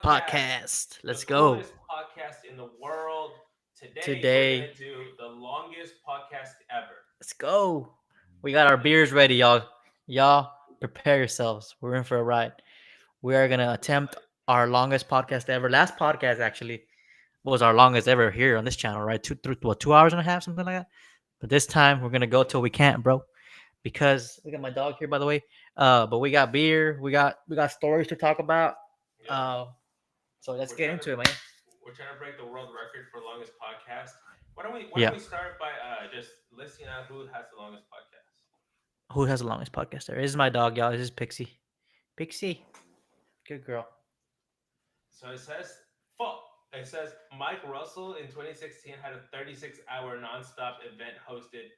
Yes, podcast. Let's the go. coolest podcast in the world. Today, we're going Today, to do the longest podcast ever. let's go. We got our beers ready, y'all. Y'all, prepare yourselves. We're in for a ride. We are gonna attempt our longest podcast ever. Last podcast actually was our longest ever here on this channel, right? 2 hours and a half, something like that. But this time we're gonna go till we can't, bro. Because we got my dog here, by the way. But we got beer. We got stories to talk about. Yeah, Uh, so let's we're get trying to into it, man. we're trying to break the world record for longest podcast. Why don't Yeah. we start by just listing out who has the longest podcast? Who has the longest podcast there? This is my dog, y'all. This is Pixie. Pixie. Good girl. So it says fuck. It says Mike Russell in 2016 had a 36-hour nonstop event hosted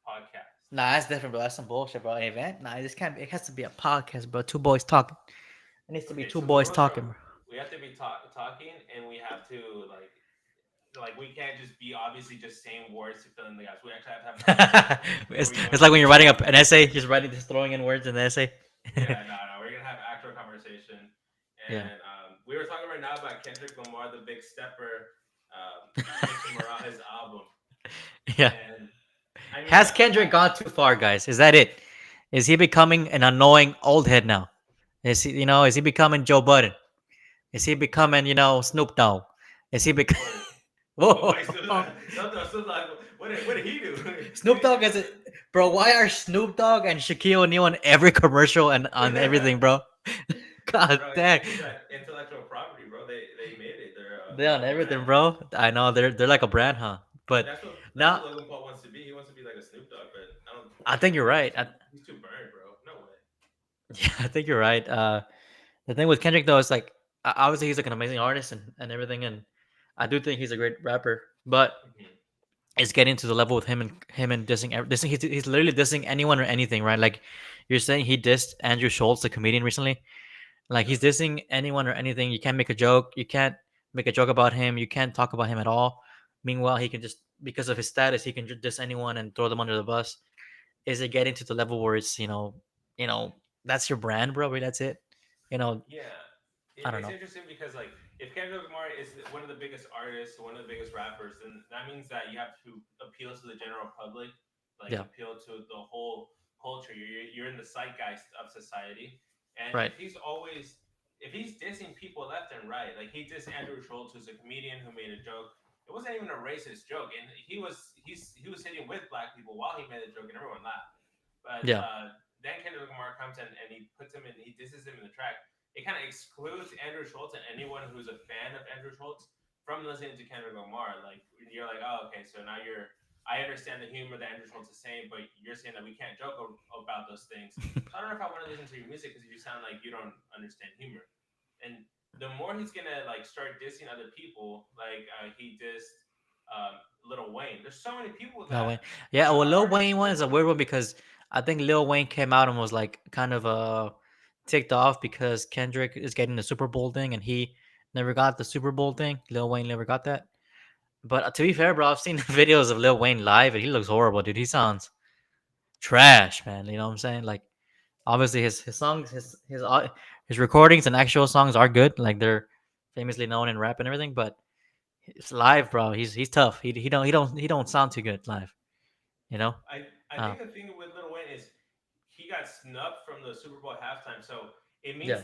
podcast. Nah, that's different, bro. That's some bullshit, bro. An event? Nah, this can't be. It has to be a podcast, bro. Two boys talking. It needs to be Okay, two so the boys rules are talking, we have to be talking and we have to we can't just be obviously just saying words to fill in the gaps. We actually have to have a bro. conversation where it's, we go it's like into when you're writing depth. up an essay, just throwing in words in the essay. Yeah, no, no, we're gonna have actual conversation. Yeah. And we were talking right now about Kendrick Lamar, the Big Stepper, mixing around his album. Yeah. And I mean, Has Kendrick gone too far, guys? Is that it? Is he becoming an annoying old head now? Is he becoming Joe Budden? Is he becoming, Snoop Dogg? Is he becoming? word. Why still Whoa. not? Still like, what did he do? Snoop Dogg is it, bro? Why are Snoop Dogg and Shaquille O'Neal on every commercial and on everything, bro? God Bro, dang, intellectual property, bro. They made it. they're on They're a everything, brand. bro. I know they're like a brand, huh? But That's now what Logan Paul wants to be. He wants to be like a Snoop Dogg, but I don't. I think you're right. He's too burned, bro. No way. Yeah, I think you're right. The thing with Kendrick though is like obviously he's like an amazing artist and everything, and I do think he's a great rapper, but Hmm. it's getting to the level with him and dissing. He's literally dissing anyone or anything, right? Like you're saying he dissed Andrew Schultz, the comedian, recently. Like Yeah. he's dissing anyone or anything. You can't make a joke. You can't make a joke about him. You can't talk about him at all. Meanwhile, he can just because of his status, he can just diss anyone and throw them under the bus. Is it getting to the level where it's you know that's your brand, bro? That's it. You know, Yeah. I don't It's know. interesting because like if Kendrick Lamar is one of the biggest artists, one of the biggest rappers, then that means that you have to appeal to the general public, like Yeah, appeal to the whole culture. You're in the zeitgeist of society, and right. if he's dissing people left and right, like he dissed Andrew Schultz, who's a comedian who made a joke. It wasn't even a racist joke, and he was sitting with black people while he made the joke, and everyone laughed. But Yeah, then Kendrick Lamar comes in and he disses him in the track. It kind of excludes Andrew Schultz and anyone who's a fan of Andrew Schultz from listening to Kendrick Lamar. Like you're like, oh, okay, so now I understand the humor that Andrew Schultz is saying, but you're saying that we can't joke about those things. So I don't know if I want to listen to your music because you sound like you don't understand humor. And the more he's gonna like start dissing other people, like he dissed Lil Wayne. There's so many people Lil Wayne. that Yeah, well, Lil artists. Wayne one is a weird one because I think Lil Wayne came out and was like kind of ticked off because Kendrick is getting the Super Bowl thing and he never got the Super Bowl thing. Lil Wayne never got that. But to be fair, bro, I've seen videos of Lil Wayne live and he looks horrible, dude. He sounds trash, man. You know what I'm saying? Like, obviously his songs, his recordings and actual songs are good. Like they're famously known in rap and everything. But it's live, bro. He's tough. He don't sound too good live. You know? I Uh, think the thing with Lil Wayne is he got snubbed from the Super Bowl halftime, so it yeah, means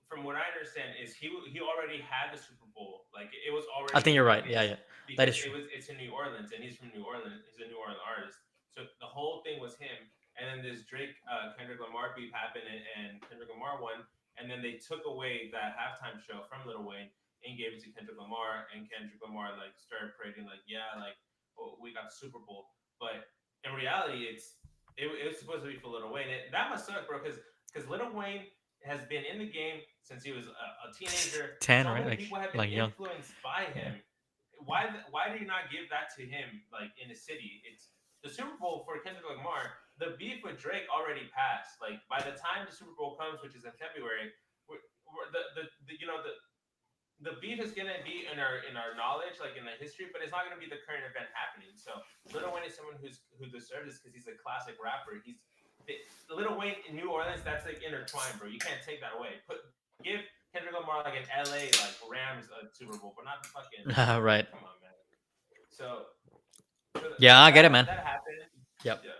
from what I understand is he already had the Super Bowl. Like it was I already think in you're the right. Yeah, mix yeah, that is because true. it's in New Orleans and he's from New Orleans. He's a New Orleans artist. So the whole thing was him. And then this Drake Kendrick Lamar beef happened and Kendrick Lamar won. And then they took away that halftime show from Lil Wayne and gave it to Kendrick Lamar. And Kendrick Lamar like started parading like, yeah, like oh, we got the Super Bowl. But in reality, it was supposed to be for Lil Wayne. That must suck, bro, because Lil Wayne has been in the game since he was a teenager. 10, So right? many people have been Like young. influenced by him. Why do you not give that to him like in the city? It's the Super Bowl for Kendrick Lamar. The beef with Drake already passed. Like by the time the Super Bowl comes, which is in February, the beef is gonna be in our knowledge, like in the history, but it's not gonna be the current event happening. So Lil Wayne is someone who deserves this because he's a classic rapper. Lil Wayne in New Orleans. That's like intertwined, bro. You can't take that away. Give Kendrick Lamar like in LA like Rams Super Bowl, but not the fucking Right. come on, man. So Yeah, I get it, that man. that happened. Yep. Yeah,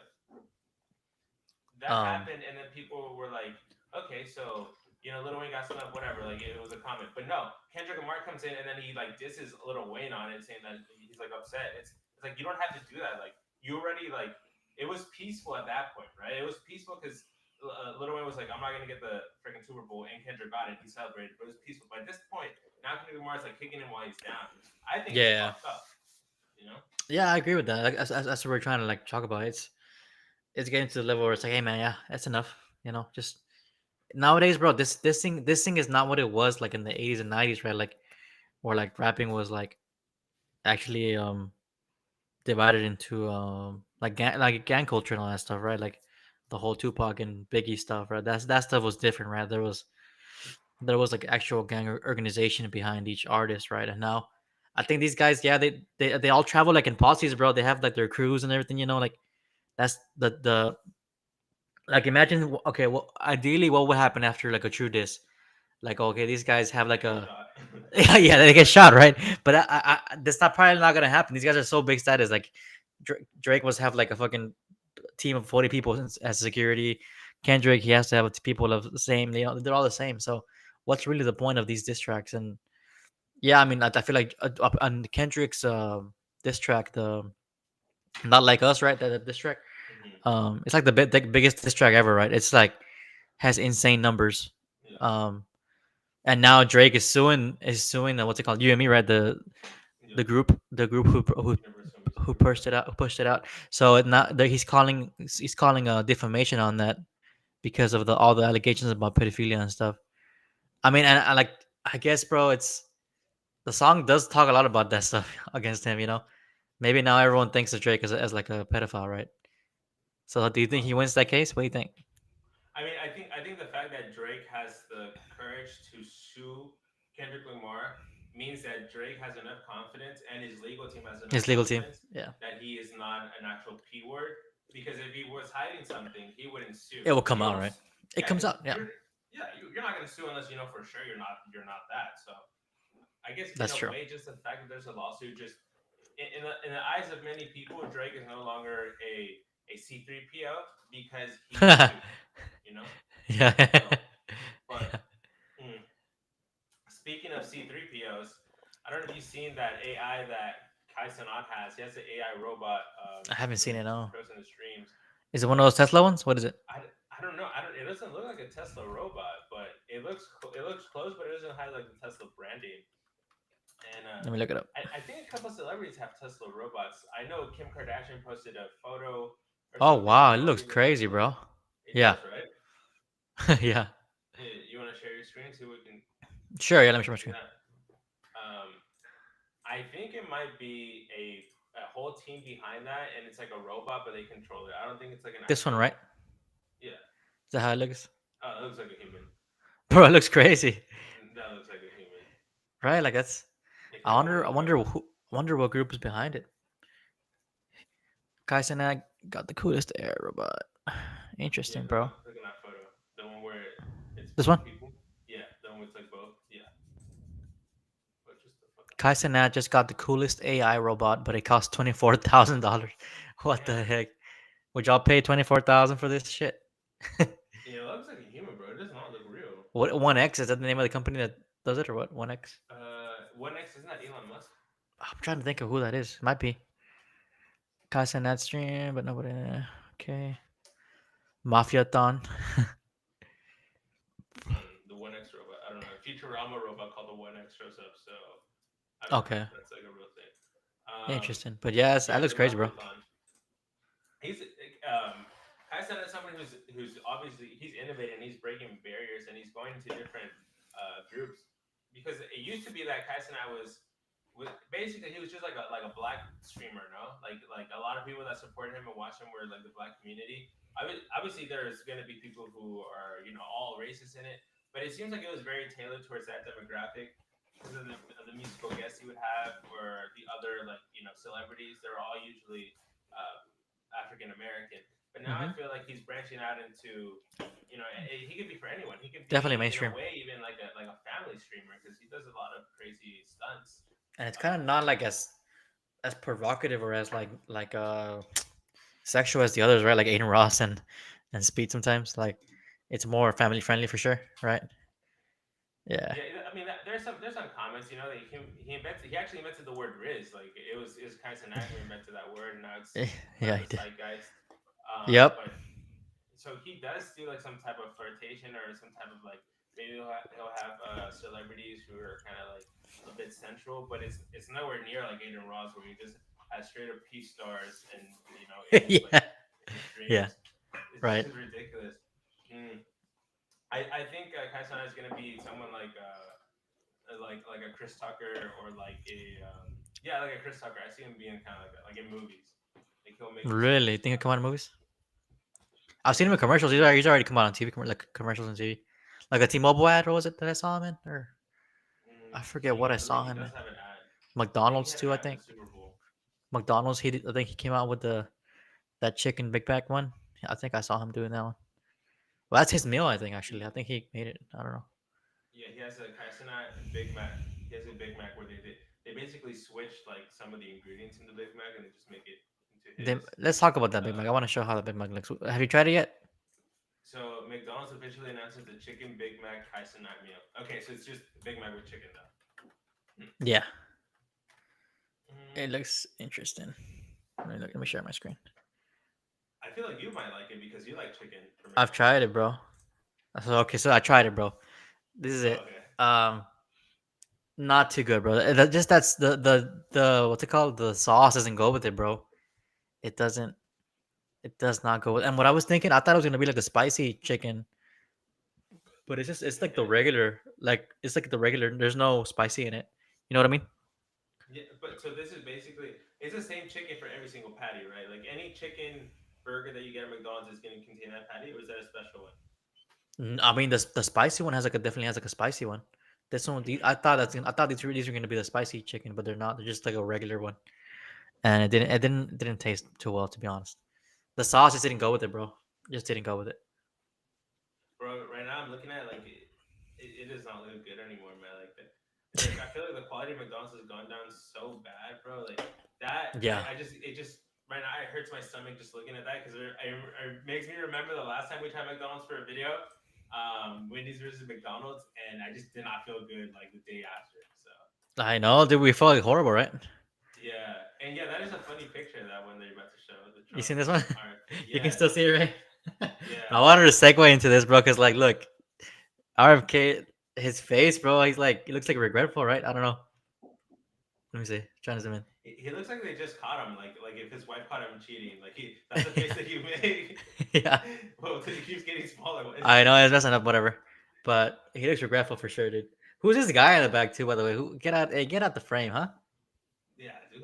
that Um. happened, and then people were like, okay, so Lil Wayne got snubbed, whatever. Like it was a comment, but no, Kendrick Lamar comes in and then he like disses Lil Wayne on it, saying that he's like upset. It's like you don't have to do that. Like you already like it was peaceful at that point, right? It was peaceful because Lil Wayne was like, I'm not gonna get the freaking Super Bowl, and Kendrick got it. He celebrated, but it was peaceful. But at this point, now Kendrick Lamar's like kicking him while he's down. I think it's Yeah. fucked up. You know? Yeah, I agree with that. Like, that's what we're trying to like talk about. It's getting to the level where it's like, hey man, yeah, that's enough. Just nowadays, bro. This thing is not what it was like in the 80s and 90s, right? Like where like rapping was like actually divided into like gang culture and all that stuff, right? Like the whole Tupac and Biggie stuff, right? That stuff was different, right? There was like actual gang organization behind each artist, right? And now I think these guys, yeah, they all travel like in posses, bro. They have like their crews and everything, like that's the like imagine okay, well ideally what would happen after like a true diss? Like okay, these guys have They like get a shot. yeah, they get shot, right? But that's not probably not gonna happen. These guys are so big status. Like Drake must have like a fucking team of 40 people as security. Kendrick, he has to have people of the same. They're all the same. So what's really the point of these diss tracks? And yeah, I mean, I feel like on Kendrick's diss track, the not like us, right? The diss track, Hmm. it's like the biggest diss track ever, right? It's like has insane numbers. Yeah. Um, and now Drake is suing what's it called? UME, right? The Yeah. the group the group Universal Music who Group. Yeah. pushed it out. So he's calling defamation on that because of all the allegations about pedophilia and stuff. I mean, and I guess, bro, it's the song does talk a lot about that stuff against him. Maybe now everyone thinks of Drake as like a pedophile, right? So do you think he wins Possibly. that case? What do you think? I mean, I think the fact that Drake has the courage to sue Kendrick Lamar means that Drake has enough confidence and his legal team has enough His legal team, confidence yeah, that he is not an actual P word. Because if he was hiding something, he wouldn't sue. it will Because come out, right? It yeah, comes because out, yeah. you're not gonna sue unless you know for sure you're not that. So I guess in That's a true. way, just the fact that there's a lawsuit, just in the eyes of many people, Drake is no longer a C3PO because he's sued. You know. Yeah. So, but mm, speaking of C3POs, I don't know if you've seen that AI that Kai Cenat has. He has an AI robot I haven't seen it. No. posting the streams. Is it one of those Tesla ones? What is it? I don't know. It doesn't look like a Tesla robot, but it looks close, but it doesn't have like the Tesla branding. And Let me look it up. I think a couple celebrities have Tesla robots. I know Kim Kardashian posted a photo or Oh something wow, it looks promoting the crazy, Tesla. bro. It Yeah. does, right? Yeah. You want to share your screen so we can Sure. Yeah. Let me show my see screen. that? I think it might be a whole team behind that, and it's like a robot, but they control it. I don't think it's like an This one, right? actual. Yeah. Is that how it looks? Oh, it looks like a human. Bro, it looks crazy, That looks like a human. right? Like that's. It I can go wonder. I anywhere. wonder who. Wonder what group is behind it. Kai Cenat got the coolest air robot. Yeah, Interesting, look bro. at look at that photo. The one where it's This one. both people. Yeah, the one with like both. Yeah, but just the fucking Kai Cenat just got the coolest AI robot, but it cost $24,000. What the damn. heck? Would y'all pay 24,000 for this shit? Yeah, it looks like a human, bro. It does not look real. What 1X is that the name of the company that does it or what? 1X. One X isn't that Elon Musk? I'm trying to think of who that is. Might be Kai Cenat stream, but nobody. Okay, Mafia-thon. The One X robot. I don't know. A Futurama robot called the One X shows up, so I don't know Okay, if that's like a real thing. interesting. But yes, that Yeah, looks the crazy, bro. Mafia-thon. He's Kai Cenat is someone who's obviously he's innovating, he's breaking barriers, and he's going into different groups because it used to be that Kai Cenat was basically he was just like a black streamer, no? Like a lot of people that supported him and watched him were like the black community. Obviously, there's going to be people who are all races in it, but it seems like it was very tailored towards that demographic because of the musical guests he would have or the other like celebrities. They're all usually African American. But now I Hmm. feel like he's branching out into, he could be for anyone. He could Definitely be in a mainstream, way even like a family streamer because he does a lot of crazy stunts. and it's kind of not like as provocative or as sexual as the others, right? Like Aiden Ross and Speed sometimes. Like it's more family friendly for sure, right? Yeah. Yeah, I mean, there's some comments, that he actually invented the word Riz. Like it was Kai Cenat who invented that word, and now it's part Yeah, of he the did. zeitgeist. Yep. But so he does do like some type of flirtation or some type of like maybe he'll have celebrities who are kind of like a bit sensual, but it's nowhere near like Aiden Ross where he just has straight up peace stars and in his like Yeah. in his Yeah. dreams. It's Right. just ridiculous. Mm. I think Kai Cenat is gonna be someone like a Chris Tucker or like a yeah, like a Chris Tucker. I see him being kind of like that, like in movies. Like he'll make you Really? squish. Think he'll come out in movies? I've Yeah, seen him in he'll make commercials. you. He's already come out on TV, like commercials on TV, like a T-Mobile ad. What was it that I saw him in? Or I forget what I I believe saw he him in. does have an ad. I think he McDonald's had an too, I ad for the think. Super Bowl. McDonald's. I think he came out with the that chicken Big Mac one. I think I saw him doing that one. Well, that's his meal. I think actually. I think he made it. I don't know. Yeah, he has a Kaisenat Big Mac. He has a Big Mac where they basically switched like some of the ingredients in the Big Mac and they just make it into his. Let's talk about that Big Mac. Uh, I want to show how the Big Mac looks. Have you tried it yet? so McDonald's officially announces the chicken Big Mac Kaisenat meal. Okay, so it's just Big Mac with chicken though. Yeah, it Mm, looks interesting. Let me share my screen. I feel like you might like it because you like chicken from I've McDonald's. tried it, bro. So I tried it, bro. This is Oh, it. okay. Um, Not too good, bro. Just that's the what's it called? The sauce doesn't go with it, bro. It doesn't. It does not go with. And what I was thinking, I thought it was gonna be like the spicy chicken, but it's like the Okay. regular, like it's like the regular. There's no spicy in it. You know what I mean? Yeah, but so this is basically it's the same chicken for every single patty, right? Like any chicken burger that you get at McDonald's is going to contain that patty, or is that a special one? I mean, the spicy one has like a definitely has like a spicy one. This one, Hmm. I thought these were gonna be the spicy chicken, but they're not. They're just like a regular one, and it didn't taste too well, to be honest. The sauce just didn't go with it, bro. Just didn't go with it. Bro, right now I'm looking at it, like it does not look good anymore, man. Like I feel like the quality of McDonald's has gone down so bad, bro. Like that, Yeah. I just it just right now it hurts my stomach just looking at that because it makes me remember the last time we tried McDonald's for a video, Wendy's versus McDonald's, and I just did not feel good like the day after. So I know, dude. We felt like horrible, right? yeah, and yeah, that is a funny picture that one that you're about to show the You Trump seen this one? RFK. You can Yeah, still see it, right? I yeah. wanted to segue into this, bro, because like, look, RFK, his face, bro. He's like, he looks like regretful, right? I don't know. Let me see. Trying to zoom in. He looks like they just caught him. Like if his wife caught him cheating. Like that's the face that you make. Yeah, Well, he keeps getting smaller. What is I it? know it's messing up, whatever. But he looks regretful for sure, dude. Who's this guy in the back too? By the way, who get out? Hey, get out the frame, huh? Yeah, dude,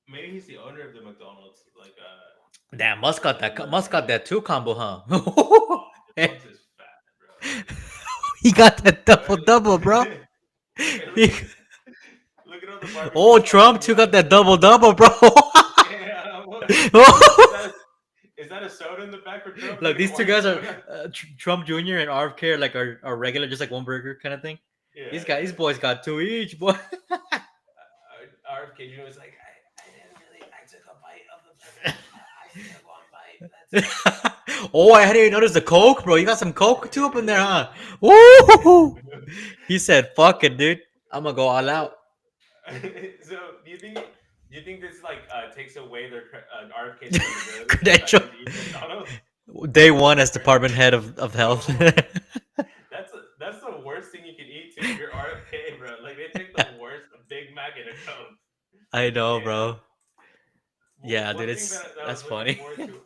maybe he's the owner of the McDonald's. Damn, Whoever Musk owns got it. that two combo, huh? Oh, dude, Musk is fat, bro. He got that Like, double double, bro. look at look at all the barbecue Oh, sauce Trump he too got has. that double double, bro. Yeah, is that a soda in the back for Trump? Look, Like an these two orange guys are soda? Trump Jr. and RFK are like are regular, just like one burger kind of thing. Yeah, These yeah. boys got two each, boy. RFK Jr. was like, I didn't really. I took a bite of the burger. I just took one bite. That's it. Oh, I hadn't even noticed the Coke, bro. You got some Coke too up in there, huh? Woo! He said, "Fuck it, dude. I'm gonna go all so, out." so do you think this like takes away their RFK's credibility for the fact Credential. that he eats McDonald's? Day one as department head of health. That's the worst thing you can eat too. If you're RFK, bro, like they take the worst Big Mac and a Coke. I know, Damn. bro. Yeah, dude, One thing it's that I that's was looking funny. forward to,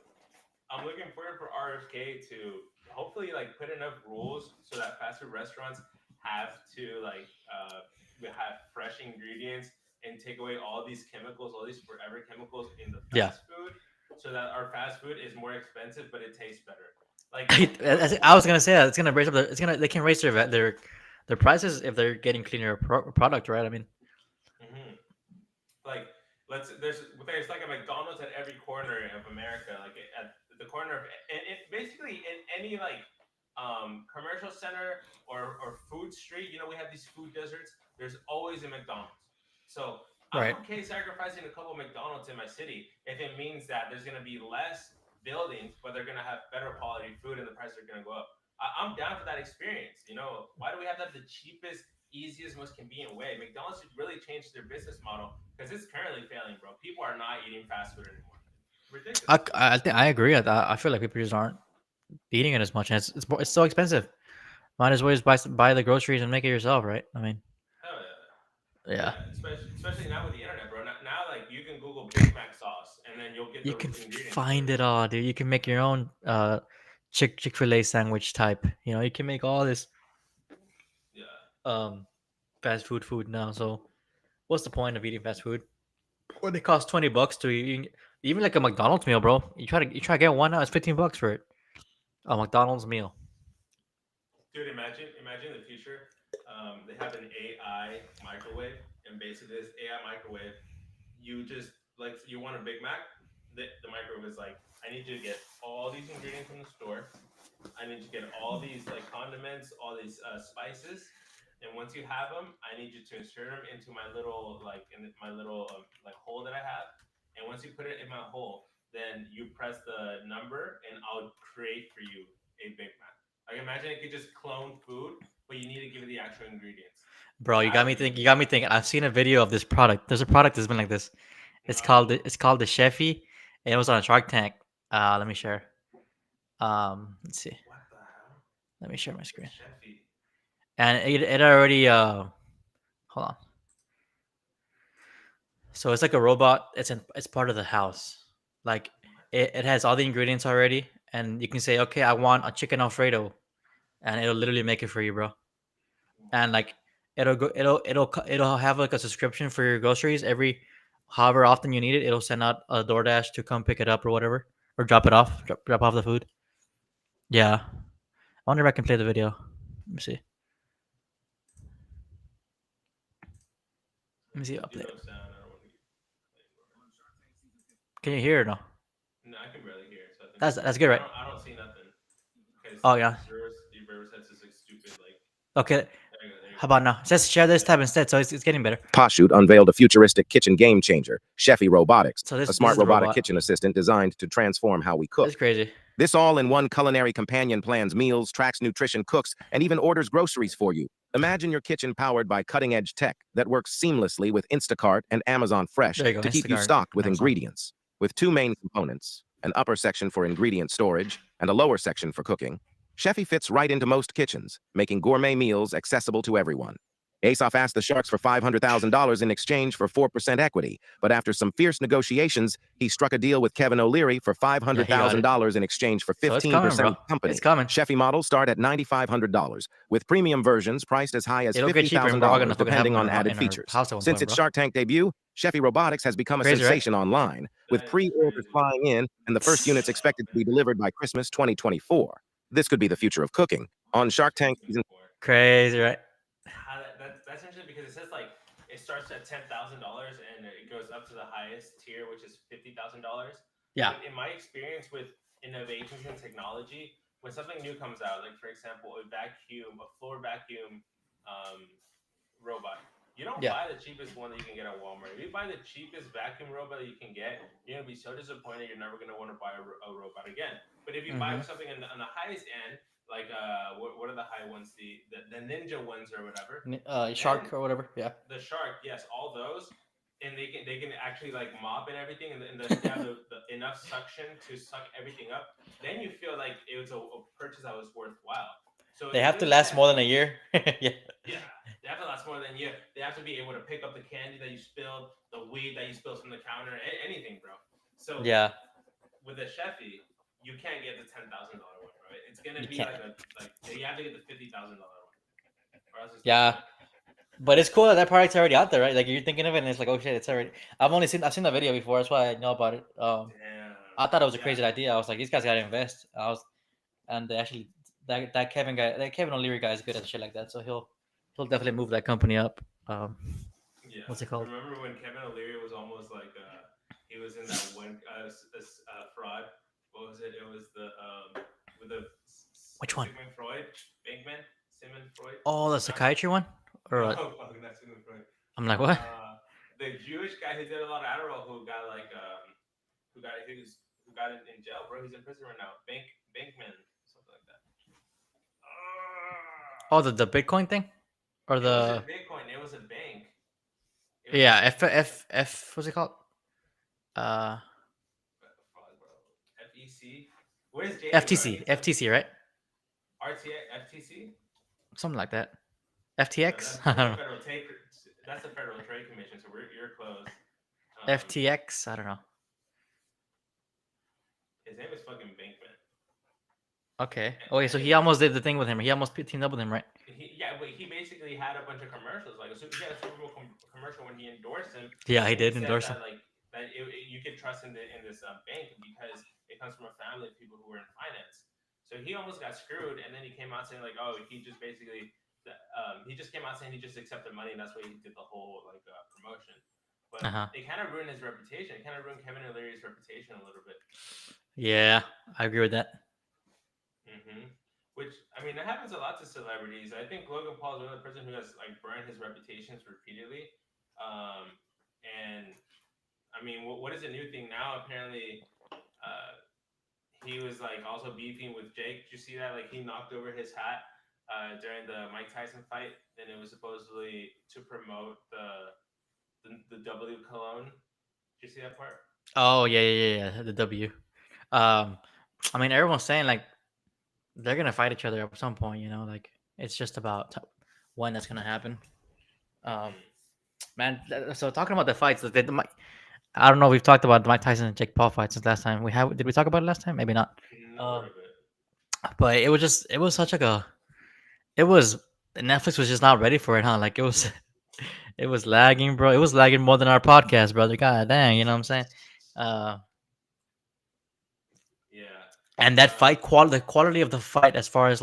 I'm looking forward for RFK to hopefully like put enough rules so that fast food restaurants have to have fresh ingredients and take away all these chemicals, all these forever chemicals in the Yeah. fast food, so that our fast food is more expensive but it tastes better. Like I was gonna say that it's gonna raise up. It's gonna they can raise their prices if they're getting cleaner product, right? I mean, mhm. like there's like a McDonald's at every corner of America, like at the corner of basically in any like commercial center or food street. We have these food deserts. There's always a McDonald's. So I'm Right. okay sacrificing a couple of McDonald's in my city if it means that there's gonna be less buildings, but they're gonna have better quality food and the prices are gonna go up. I'm down for that experience. Why do we have to have the cheapest, easiest, most convenient way? McDonald's should really change their business model because it's currently failing, bro. People are not eating fast food anymore. Ridiculous. I think I agree. I feel like people just aren't eating it as much, and it's so expensive. Might as well just buy the groceries and make it yourself, right? I mean, Hell yeah. yeah. Yeah, especially now with the internet, bro. Now like you can Google Big Mac sauce, and then you'll get You the can ingredients for find it. it all, dude. You can make your own Chick-fil-A sandwich type. You can make all this Yeah, um fast food now. So what's the point of eating fast food when it costs $20 to even like a McDonald's meal, bro? You try to get one now, it's $15 for it. A McDonald's meal. dude. Imagine the future. They have an AI microwave, and basically this AI microwave, you just like you want a Big Mac. The microwave is like, I need you to get all these ingredients from the store. I need to get all these like condiments, all these spices, and once you have them, I need you to insert them into my little like in my little like hole that I have. And once you put it in my hole, then you press the number, and I'll create for you a Big Mac. Like imagine it could just clone food, but you need to give it the actual ingredients. Bro, you got That me would be thinking. You got me thinking. I've seen a video of this product. There's a product that's been like this. no. It's called the Chefy, and it was on Shark Tank. Let me share. Let's see. What the hell? Let me share my The screen. Chefy. And it already hold on. So it's like a robot. It's part of the house. Like it has all the ingredients already, and you can say, okay, I want a chicken Alfredo, and it'll literally make it for you, bro. And like it'll have like a subscription for your groceries every however often you need it. It'll send out a DoorDash to come pick it up or whatever, or drop it off, drop off the food. Yeah, I wonder if I can play the video. Let me see. Let me see. I'll Do play it. no sound. I don't want to get. Can you hear it? No, No, I can barely hear. So I think that's good, right? I don't see nothing because Oh yeah. your reverse headset is like stupid. Like Okay. there you How go. about now? Just share this tab instead, so it's getting better. Pashut unveiled a futuristic kitchen game changer, Chefy Robotics, So a this smart is the robotic robot. kitchen assistant designed to transform how we It's cook. crazy. This all-in-one culinary companion plans meals, tracks nutrition, cooks, and even orders groceries for you. Imagine your kitchen powered by cutting-edge tech that works seamlessly with Instacart and Amazon Fresh There you go. to keep you Instacart stocked and with Amazon. ingredients. With two main components, an upper section for ingredient storage and a lower section for cooking, Chefy fits right into most kitchens, making gourmet meals accessible to everyone. Aesop asked the Sharks for $500,000 in exchange for 4% equity, but after some fierce negotiations, he struck a deal with Kevin O'Leary for Yeah, he got it. $500,000 in exchange for So it's coming, 15% of bro. the company. It's coming. Chefy models start at $9,500, with premium versions priced as high as It'll get cheaper, and we're all gonna $50,000 fucking have depending them on added in our features. house at one Since point, its bro. Shark Tank debut, Chefy Robotics has become a Crazy, right? sensation online, with That is pre-orders crazy. flying in and the first units expected to be delivered by Christmas 2024. This could be the future of cooking. On Shark Tank season Crazy, right? How that's interesting because it says like it starts at $10,000 and it goes up to the highest tier, which is $50,000. Yeah. In my experience with innovations in technology, when something new comes out, like for example, a floor vacuum um, robot, you don't Yeah. buy the cheapest one that you can get at Walmart. If you buy the cheapest vacuum robot that you can get, you're gonna be so disappointed. You're never gonna want to buy a robot again. But if you buy Mm-hmm. something on the highest end, like what are the high ones? The Ninja ones or whatever. Shark or whatever. Yeah. The Shark, yes, all those, and they can actually like mop and everything, and they have the enough suction to suck everything up. Then you feel like it was a purchase that was worthwhile. So They if have you to last more invest, than a year. Yeah. yeah, they have to last more than you. They have to be able to pick up the candy that you spilled, the weed that you spilled from the counter, anything, bro. So Yeah. with a Chefy, you can't get the $10,000 one, right? It's gonna You be can't. like you have to get the $50,000 one, or else it's gonna Yeah. suck. But it's cool that that product's already out there, right? Like you're thinking of it, and it's like, oh shit, it's already. I've seen the video before. That's why I know about it. Damn. I thought it was a Yeah. crazy idea. I was like, these guys gotta invest. And they actually, that Kevin O'Leary guy is good at shit like that. So he'll definitely move that company up. Yeah. What's it called? Remember when Kevin O'Leary was almost like he was in that one fraud what was it? It was the with the Which one? Sigmund Freud, Sigmund Freud. Oh, the Not- psychiatry one? Or no, fuck, not Sigmund Freud. I'm like, what? The Jewish guy who did a lot of Adderall, who got who got in jail, bro. He's in prison right now. Bankman, something like that. Oh, the Bitcoin thing, or It the wasn't Bitcoin. It was a bank. It was yeah a F what's it called? fuck, bro. FEC. Where's Jamie? FTC, right? RTA, FTC. Something like that. No, FTX. that's I the don't know. That's the Federal Trade Commission. So you're close. FTX. I don't know. His name is fucking Bankman. Okay. Okay, so he almost did the thing with him. He almost teamed up with him, right? But he basically had a bunch of commercials. Like he had a Super Bowl commercial when he endorsed him. Yeah, he and did said endorse that, him. Like that, you could trust in this bank because it comes from a family of people who were in finance. So he almost got screwed, and then he came out saying like, oh, he just basically, he just came out saying he just accepted money, and that's why he did the whole promotion. But it kind of ruined his reputation. It kind of ruined Kevin O'Leary's reputation a little bit. Yeah, I agree with that. Which, I mean, that happens a lot to celebrities. I think Logan Paul is another person who has burned his reputations repeatedly. And I mean, what is a new thing now? Apparently, he was also beefing with Jake. Did you see that? He knocked over his hat during the Mike Tyson fight, and it was supposedly to promote the W cologne. Did you see that part? Oh yeah, the W. I mean, everyone's saying they're gonna fight each other at some point. It's just about when that's gonna happen. Man, so talking about the fights, I don't know. We've talked about the Mike Tyson and Jake Paul fight since last time. Did we talk about it last time? Maybe not. But it was such Netflix was just not ready for it, huh? It was lagging, bro. It was lagging more than our podcast, brother. God dang, you know what I'm saying? Yeah. And that fight the quality of the fight, as far as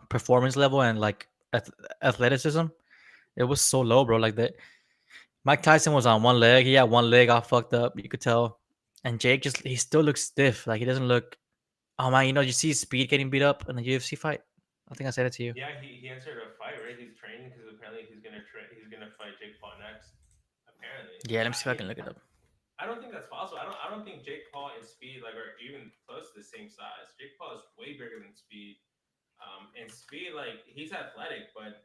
performance level and athleticism, it was so low, bro. Mike Tyson was on one leg. He had one leg all fucked up. You could tell. And Jake he still looks stiff. He doesn't look. Oh man, you see Speed getting beat up in the UFC fight. I think I said it to you. Yeah, he entered a fight, right? He's training because apparently he's gonna fight Jake Paul next. Apparently. Yeah, let me see if I can look it up. I don't think that's possible. I don't think Jake Paul and Speed are even close to the same size. Jake Paul is way bigger than Speed. And Speed he's athletic, but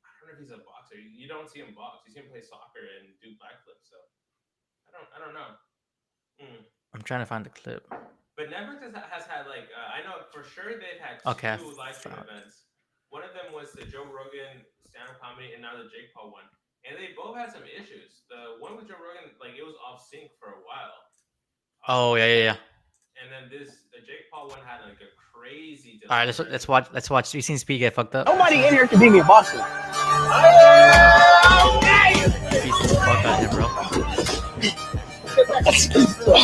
I don't know if he's a boxer. You don't see him box. You see him play soccer and do backflips. So I don't know. I'm trying to find the clip. But Netflix has had I know for sure they've had two live stream events. One of them was the Joe Rogan stand-up comedy, and now the Jake Paul one. And they both had some issues. The one with Joe Rogan, it was off sync for a while. Oh yeah. And then the Jake Paul one had a crazy. All right, let's watch. Let's watch. You seen Speed get fucked up? Nobody in here can beat me in boxing. Beats the fuck out of him, bro.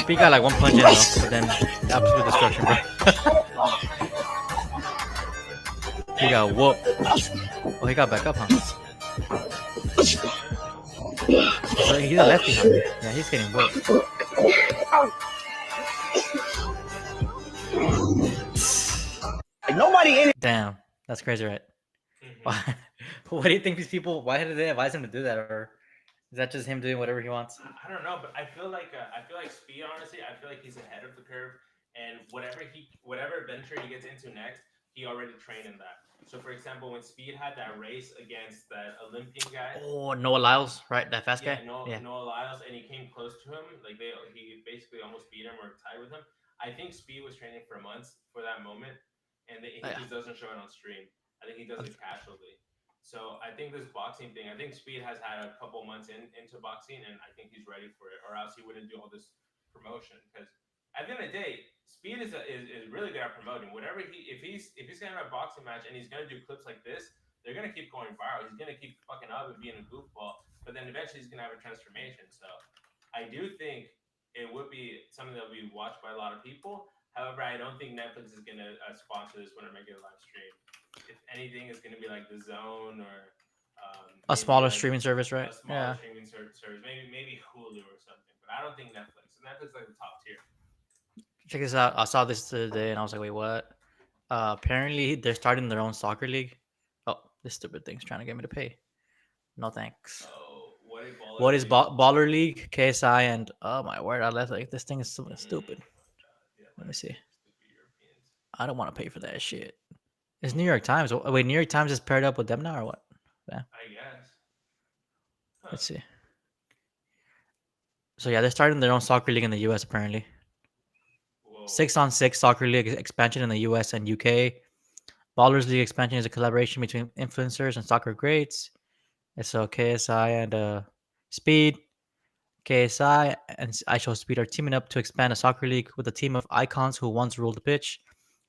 Speed got one punch in though, but then absolute destruction, bro. He got whooped. Oh, he got back up, huh? So he's a lefty, huh? Yeah, he's getting whooped. Nobody in. Damn, that's crazy, right? What do you think these people? Why did they advise him to do that, or is that just him doing whatever he wants? I don't know, but I feel like Speed. Honestly, I feel like he's ahead of the curve, and whatever venture he gets into next, he already trained in that. So, for example, when Speed had that race against that Olympian guy, Noah Lyles, right? That fast guy. Noah Lyles, and he came close to him. He basically almost beat him or tied with him. I think Speed was training for months for that moment, and he just doesn't show it on stream. I think he does it casually. So I think this boxing thing, I think Speed has had a couple months into boxing, and I think he's ready for it, or else he wouldn't do all this promotion. Because at the end of the day, Speed is really good at promoting. Whatever if he's gonna have a boxing match and he's gonna do clips like this, they're gonna keep going viral. He's gonna keep fucking up and being a goofball, but then eventually he's gonna have a transformation. So I do think it would be something that will be watched by a lot of people. However, I don't think Netflix is gonna sponsor this when I make it a live stream. If anything, it's gonna be like The Zone or a smaller streaming service, right? A smaller streaming service, maybe Hulu or something. But I don't think Netflix. So Netflix is the top tier. Check this out. I saw this the other day and I was like, wait, what? Apparently they're starting their own soccer league. Oh, this stupid thing's trying to get me to pay. No thanks. Oh, what a baller What is league. Baller League, KSI, and oh my word, I left like this thing is so stupid. Yeah, Let me see. stupid Europeans. I don't want to pay for that shit. It's New York Times. Wait, New York Times is paired up with them now or what? I guess. Huh. Let's see. So yeah, they're starting their own soccer league in the U.S. apparently. Whoa. 6-on-6 soccer league expansion in the U.S. and UK. Ballers League expansion is a collaboration between influencers and soccer greats. So KSI and Speed, KSI and iShowSpeed are teaming up to expand a soccer league with a team of icons who once ruled the pitch.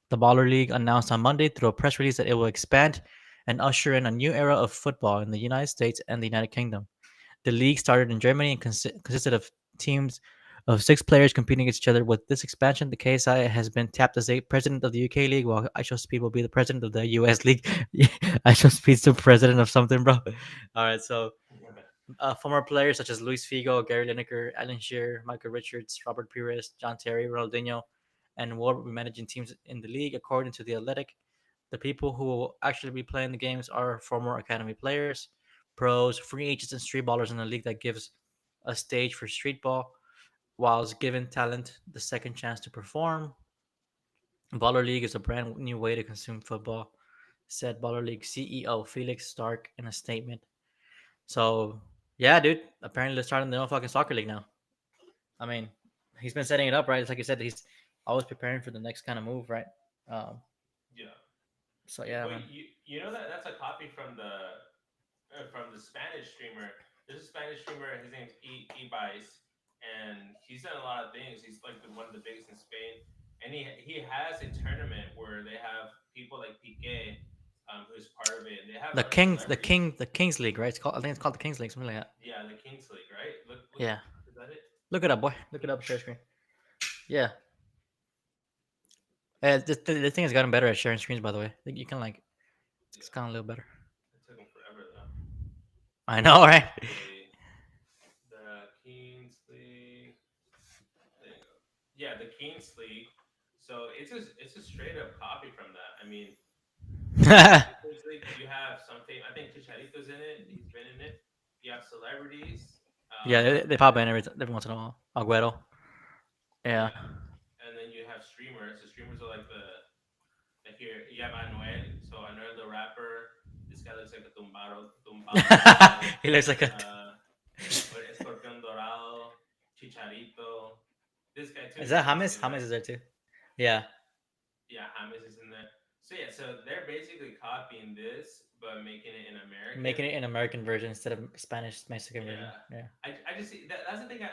The Baller League announced on Monday through a press release that it will expand and usher in a new era of football in the United States and the United Kingdom. The league started in Germany and consisted of teams of 6 players competing against each other. With this expansion, the KSI has been tapped as a president of the UK league, while iShowSpeed will be the president of the US league. iShowSpeed's the president of something, bro. All right, so former players such as Luis Figo, Gary Lineker, Alan Shearer, Michael Richards, Robert Pires, John Terry, Ronaldinho, and will be managing teams in the league. According to The Athletic, the people who will actually be playing the games are former academy players, pros, free agents, and street ballers in a league that gives a stage for street ball, whilst giving talent the second chance to perform. Baller League is a brand new way to consume football, said Baller League CEO Felix Stark in a statement. So, yeah, dude, apparently they're starting their own fucking soccer league now. I mean, he's been setting it up, right? It's like you said, he's always preparing for the next kind of move, right? Yeah. So, yeah, Wait, man. you know that's a copy from the Spanish streamer. There's a Spanish streamer. His name's Ebais, and he's done a lot of things. He's like one of the biggest in Spain, and he has a tournament where they have people like Piqué, who's part of it. And they have The other Kings, celebrities. the Kings League, right? It's called. I think it's called the Kings League, something like that. Yeah, the Kings League, right? Look, Yeah, is that it? look it up, boy. Look it up, share screen. Yeah, the thing has gotten better at sharing screens, by the way. I think you can like, it's gotten a little better. It took him forever though. I know, right? The Kings League. There you go. Yeah, the Kings League. So it's a straight up copy from that. I mean, Kings League, you have something. I think Chicharito's in it. He's been in it. You have celebrities. Yeah, they pop in every once in a while. Aguero. Yeah. And then you have streamers. The streamers are like here you have Anuel. So Anuel the rapper. This guy looks like a tumbado. He looks like a. Escorpión Dorado, Chicharito. This guy too. Is that James? James is there too. Yeah. Yeah, James is in there. So yeah, so they're basically copying this, but making it in American. Making it an American version instead of Spanish Mexican version. Yeah. I just see that's the thing I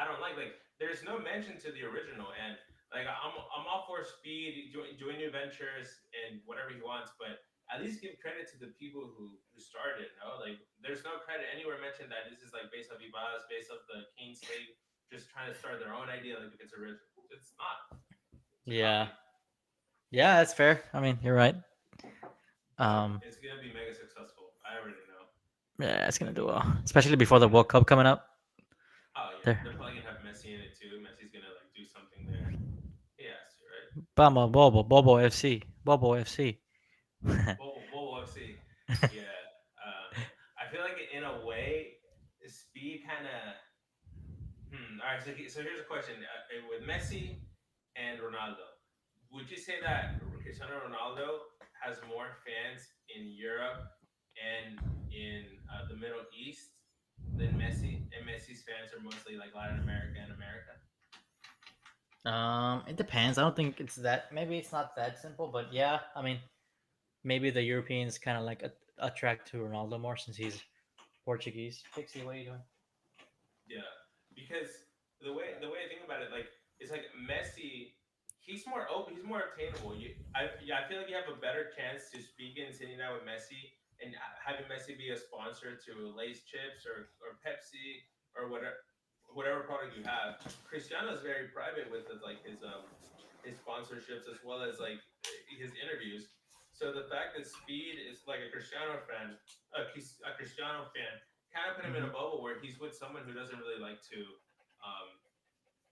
don't like. Like there's no mention to the original, and like I'm all for Speed doing new ventures and whatever he wants, but at least give credit to the people who started. No, like there's no credit anywhere mentioned that this is like based off Ibas, based off the Kings League, just trying to start their own idea like if it's original. It's not. Yeah. Yeah, that's fair. I mean, you're right. It's gonna be mega successful. I already know. Yeah, it's gonna do well, especially before the World Cup coming up. Oh yeah, they're probably gonna have Messi in it too. Messi's gonna like do something there. Yes, right. Bama Bobo FC, Bobo FC. Bobo FC. Yeah. I feel like in a way, Speed kind of. All right, so here's a question: with Messi and Ronaldo, would you say that Cristiano Ronaldo has more fans in Europe and in the Middle East than Messi, and Messi's fans are mostly like Latin America and America? It depends. I don't think it's that. Maybe it's not that simple, but yeah. I mean, maybe the Europeans kind of like attract to Ronaldo more since he's Portuguese. Pixie, what are you doing? Yeah, because the way I think about it, like it's like Messi, he's more open, he's more obtainable. I feel like you have a better chance to speak in sitting down with Messi and having Messi be a sponsor to Lay's chips or Pepsi or whatever product you have. Cristiano is very private with his sponsorships as well as like his interviews. So the fact that Speed is like a Cristiano fan, a Cristiano fan, kind of put him in a bubble where he's with someone who doesn't really like to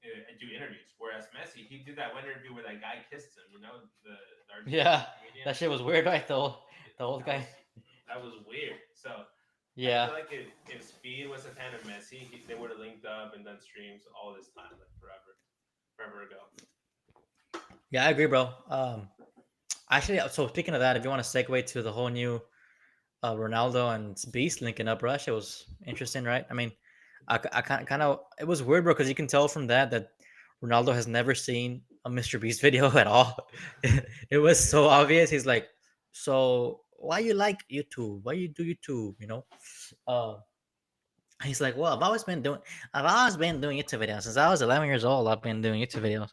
do interviews. Whereas Messi, he did that one interview where that guy kissed him. You know, the Argentine Yeah, comedian. that shit was weird, right? The old That was guy. weird. So I Yeah, feel like if Speed was a fan of Messi, they would have linked up and done streams all this time, like forever ago. yeah, I agree, bro. Actually, so speaking of that, if you want to segue to the whole new Ronaldo and Beast linking up, bro, that shit was interesting, right? I mean, I kind of it was weird, bro, because you can tell from that Ronaldo has never seen a Mr. Beast video at all. It was so obvious. He's like, so why you like YouTube? Why you do YouTube? Uh, he's like, well, I've always been doing YouTube videos since I was 11 years old. I've been doing YouTube videos.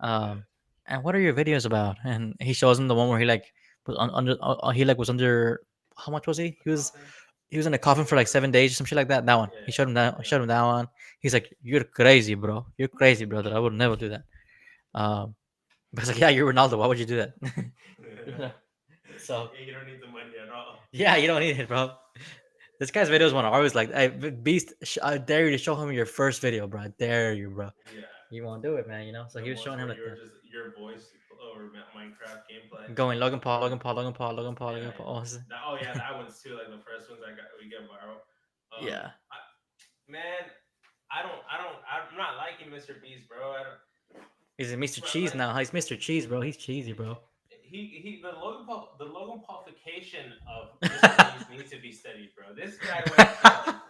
Yeah. Um, and what are your videos about? And he shows him the one where he like was under he like was under how much was he? Coffin? He was in a coffin for like 7 days or some shit like that. That one. He showed him that. Yeah. Showed him that one. He's like, "You're crazy, bro. You're crazy, brother. I would never do that." But it's like, "Yeah, you're Ronaldo. Why would you do that?" So yeah, you don't need the money at all. yeah, you don't need it, bro. This guy's videos one are always like, "Hey, Beast, I dare you to show him your first video, bro. I dare you, bro. Yeah. You won't do it, man. So The he was ones showing him where like you're that, just your voice over Minecraft gameplay. going Logan Paul, Logan Paul, Logan Paul, Logan Paul, Yeah, Logan yeah. Paul. Oh yeah, that one's too. Like the first ones we get viral. Yeah, Man, I'm not liking Mr. Beast, bro. I don't. he's a Mr. Bro, Cheese like, now. He's Mr. Cheese, bro. He's cheesy, bro. the Logan Paulification of Mr. Beast needs to be studied, bro. This guy went from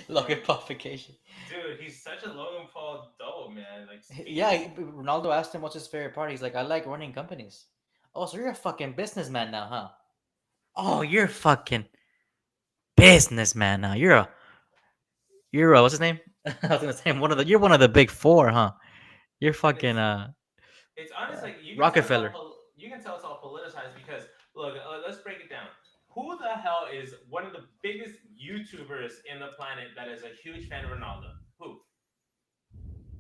Logan Paulification. dude, he's such a Logan Paul dope, man. Like Yeah, speed. Ronaldo asked him what's his favorite part. He's like, I like running companies. Oh, so you're a fucking businessman now, huh? Oh, you're a fucking businessman now. You're a what's his name? I was gonna say you're one of the big four, huh? You're fucking It's honestly you can tell Rockefeller. you can tell it's all politicized because look, let's break it down. Who the hell is one of the biggest YouTubers in the planet that is a huge fan of Ronaldo? Who?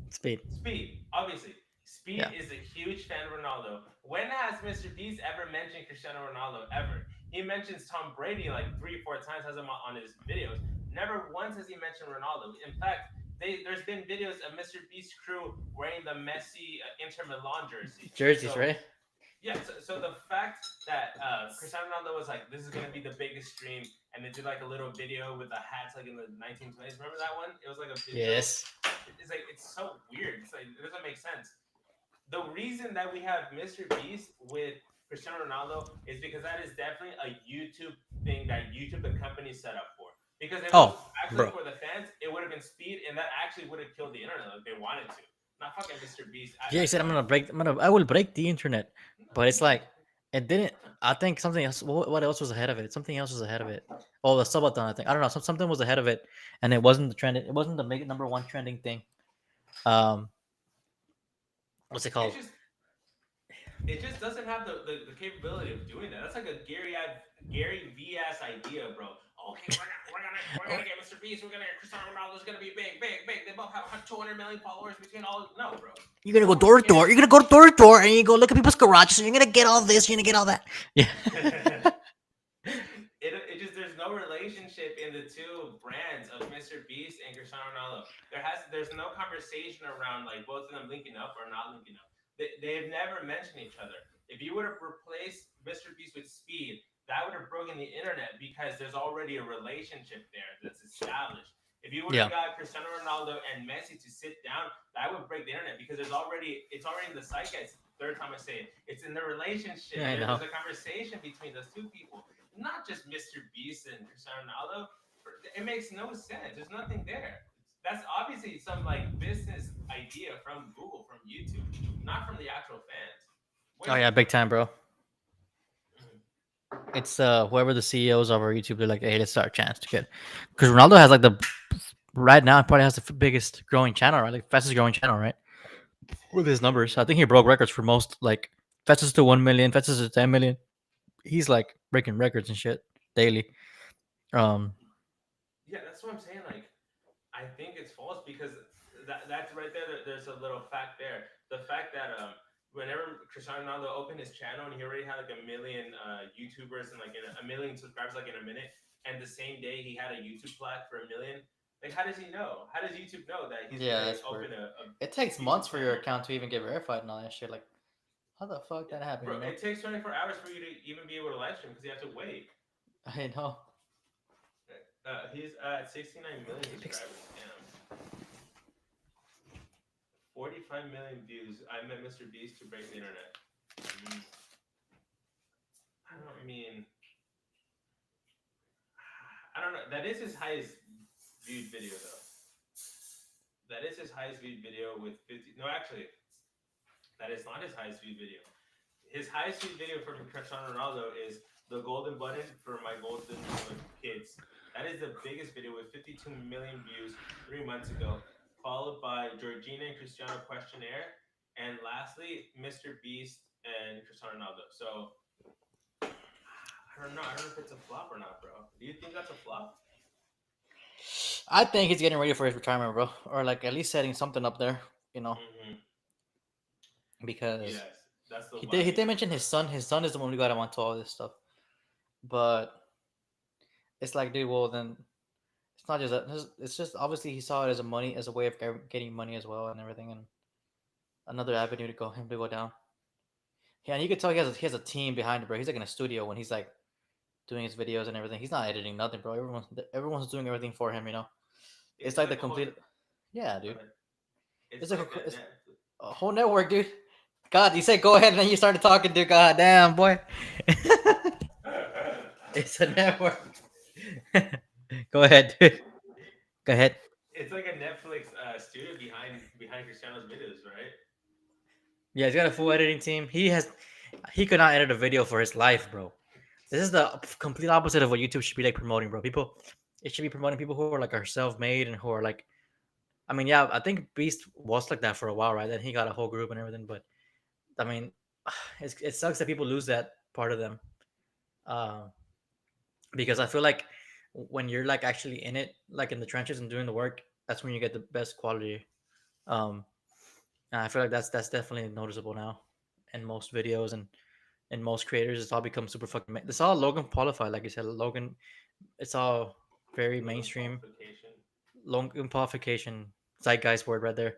Speed. Speed, obviously. Speed Yeah. is a huge fan of Ronaldo. When has Mr. Beast ever mentioned Cristiano Ronaldo? Ever? He mentions Tom Brady like 3-4 times, has him on his videos. Never once has he mentioned Ronaldo. In fact, there's been videos of Mr. Beast's crew wearing the Messi Inter Milan jersey. Jerseys, So, right? yeah, so the fact that Cristiano Ronaldo was like, this is gonna be the biggest stream, and they did like a little video with the hats like in the 1920s. Remember that one? It was like a video. Yes. It's like it's so weird. It's like it doesn't make sense. The reason that we have Mr. Beast with Cristiano Ronaldo is because that is definitely a YouTube thing that YouTube the company set up for. Because if it was actually for the fans, it would have been Speed, and that actually would have killed the internet if they wanted to. Not fucking Mr. Beast. Yeah, he said I will break the internet. But it's like it didn't. I think something else. What else was ahead of it? Something else was ahead of it. Oh, the subathon. I think I don't know. Something was ahead of it, and it wasn't the trend. It wasn't the big number one trending thing. What's it called? It just doesn't have the capability of doing that. That's like a Gary V ass idea, bro. Okay, we're gonna get Mr. Beast. We're gonna get Cristiano Ronaldo's gonna be big. They both have 200 million followers between all. No, bro. You're gonna go door to door. You're gonna go door to door, and you go look at people's garages, and you're gonna get all this. You're gonna get all that. Yeah. it just there's no relationship in the two brands of Mr. Beast and Cristiano Ronaldo. There's no conversation around like both of them linking up or not linking up. They've never mentioned each other. If you would have replaced Mr. Beast with Speed, that would have broken the internet because there's already a relationship there that's established. If you would have got Cristiano Ronaldo and Messi to sit down, that would break the internet because it's already in the zeitgeist. Third time I say it, it's in the relationship. Yeah, there's a conversation between those two people, not just Mr. Beast and Cristiano Ronaldo. It makes no sense. There's nothing there. That's obviously some like business idea from Google, from YouTube, not from the actual fans. Oh yeah, big time, bro. It's whoever the CEOs of our YouTube. They're like, hey, let's start a chance to get because Ronaldo has like right now probably has the biggest growing channel, right? Like fastest growing channel, right? With his numbers, I think he broke records for most like fastest to 1 million, fastest to 10 million. He's like breaking records and shit daily. Yeah, that's what I'm saying. Like, I think it's false because that's right there. There's a little fact there. The fact that whenever Cristiano Ronaldo opened his channel and he already had like a million YouTubers and like a million subscribers like in a minute, and the same day he had a YouTube plaque for 1 million. Like, how does he know? How does YouTube know that he's Yeah, gonna that's open weird. a It takes YouTube months for your channel? account to even get verified and all that shit. Like, how the fuck that happened? Bro, You know? it takes 24 hours for you to even be able to live stream because you have to wait. I know. He's at 69 million Apex. subscribers. Damn. 45 million views. I met Mr. Beast to break the internet. I don't mean. I don't know. That is his highest viewed video, though. That is his highest viewed video with 50. No, actually, that is not his highest viewed video. His highest viewed video from Cristiano Ronaldo is the golden button for my golden kids. That is the biggest video with 52 million views 3 months ago, followed by Georgina and Cristiano questionnaire, and lastly, Mr. Beast and Cristiano Ronaldo. So I don't know. I don't know if it's a flop or not, bro. Do you think that's a flop? I think he's getting ready for his retirement, bro, or like at least setting something up there. You know, because Yes, that's the. he did mention his son. His son is the one who got him onto all this stuff. But it's like, dude, well then, it's not just that. It's just obviously he saw it as a way of getting money as well and everything, and another avenue to go down. Yeah, and you could tell he has a team behind it, bro. He's like in a studio when he's like doing his videos and everything. He's not editing nothing, bro. Everyone's doing everything for him, you know. It's like the complete. Yeah, dude. It's like a whole network, dude. God, you said go ahead and then you started talking, dude. God damn, boy. It's a network. Go ahead, dude. Go ahead. It's like a Netflix studio behind Cristiano's videos, right? Yeah, he's got a full editing team. He could not edit a video for his life, bro. This is the complete opposite of what YouTube should be like promoting, bro. It should be promoting people who are like are self-made and who are like, I mean, yeah, I think Beast was like that for a while, right? Then he got a whole group and everything, but I mean, it sucks that people lose that part of them, because I feel like when you're like actually in it, like in the trenches and doing the work, that's when you get the best quality. Um, and I feel like that's definitely noticeable now in most videos and in most creators. It's all become super fucking. It's all Logan qualified, like you said. Logan, it's all very mainstream. Logan qualification, zeitgeist word right there.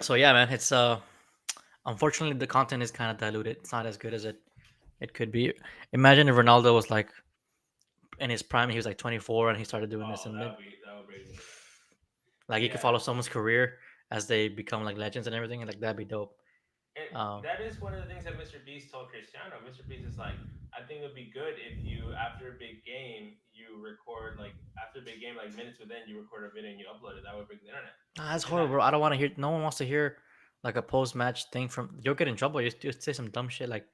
So yeah, man, it's unfortunately the content is kind of diluted. It's not as good as it could be. Imagine if Ronaldo was like in his prime, he was like 24 and he started doing this in mid. Like you could follow someone's career as they become like legends and everything, and like that'd be dope. And that is one of the things that Mr. Beast told Cristiano. Mr. Beast is like, I think it would be good if you, after a big game, you record like after a big game, like minutes within, you record a video and you upload it. That would break the internet. That's horrible, bro. I don't want to hear. No one wants to hear like a post-match thing from. You'll get in trouble. You just say some dumb shit. Like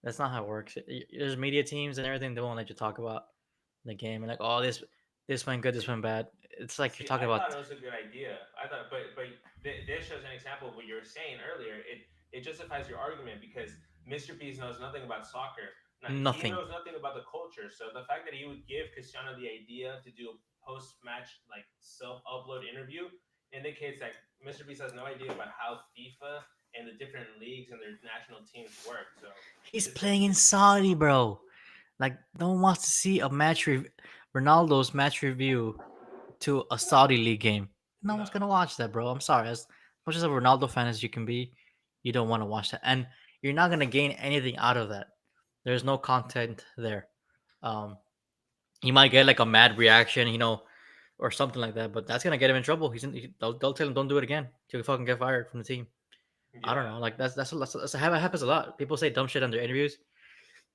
that's not how it works. There's media teams and everything. They won't let you talk about the game and like, oh, this went good, this went bad. It's like you're talking about. I thought it was a good idea. I thought, but this shows an example of what you were saying earlier. It justifies your argument because Mr. Beast knows nothing about soccer. Nothing. He knows nothing about the culture. So the fact that he would give Cristiano the idea to do a post-match like self-upload interview indicates that Mr. Beast has no idea about how FIFA and the different leagues and their national teams work. So he's playing in Saudi, bro. Like no one wants to see a Ronaldo's match review to a Saudi league game. No one's gonna watch that, bro. I'm sorry. As much as a Ronaldo fan as you can be, you don't want to watch that, and you're not gonna gain anything out of that. There's no content there. You might get like a mad reaction, you know, or something like that, but that's gonna get him in trouble. They'll tell him don't do it again. He'll fucking get fired from the team. Yeah. I don't know. Like that happens a lot. People say dumb shit on their interviews,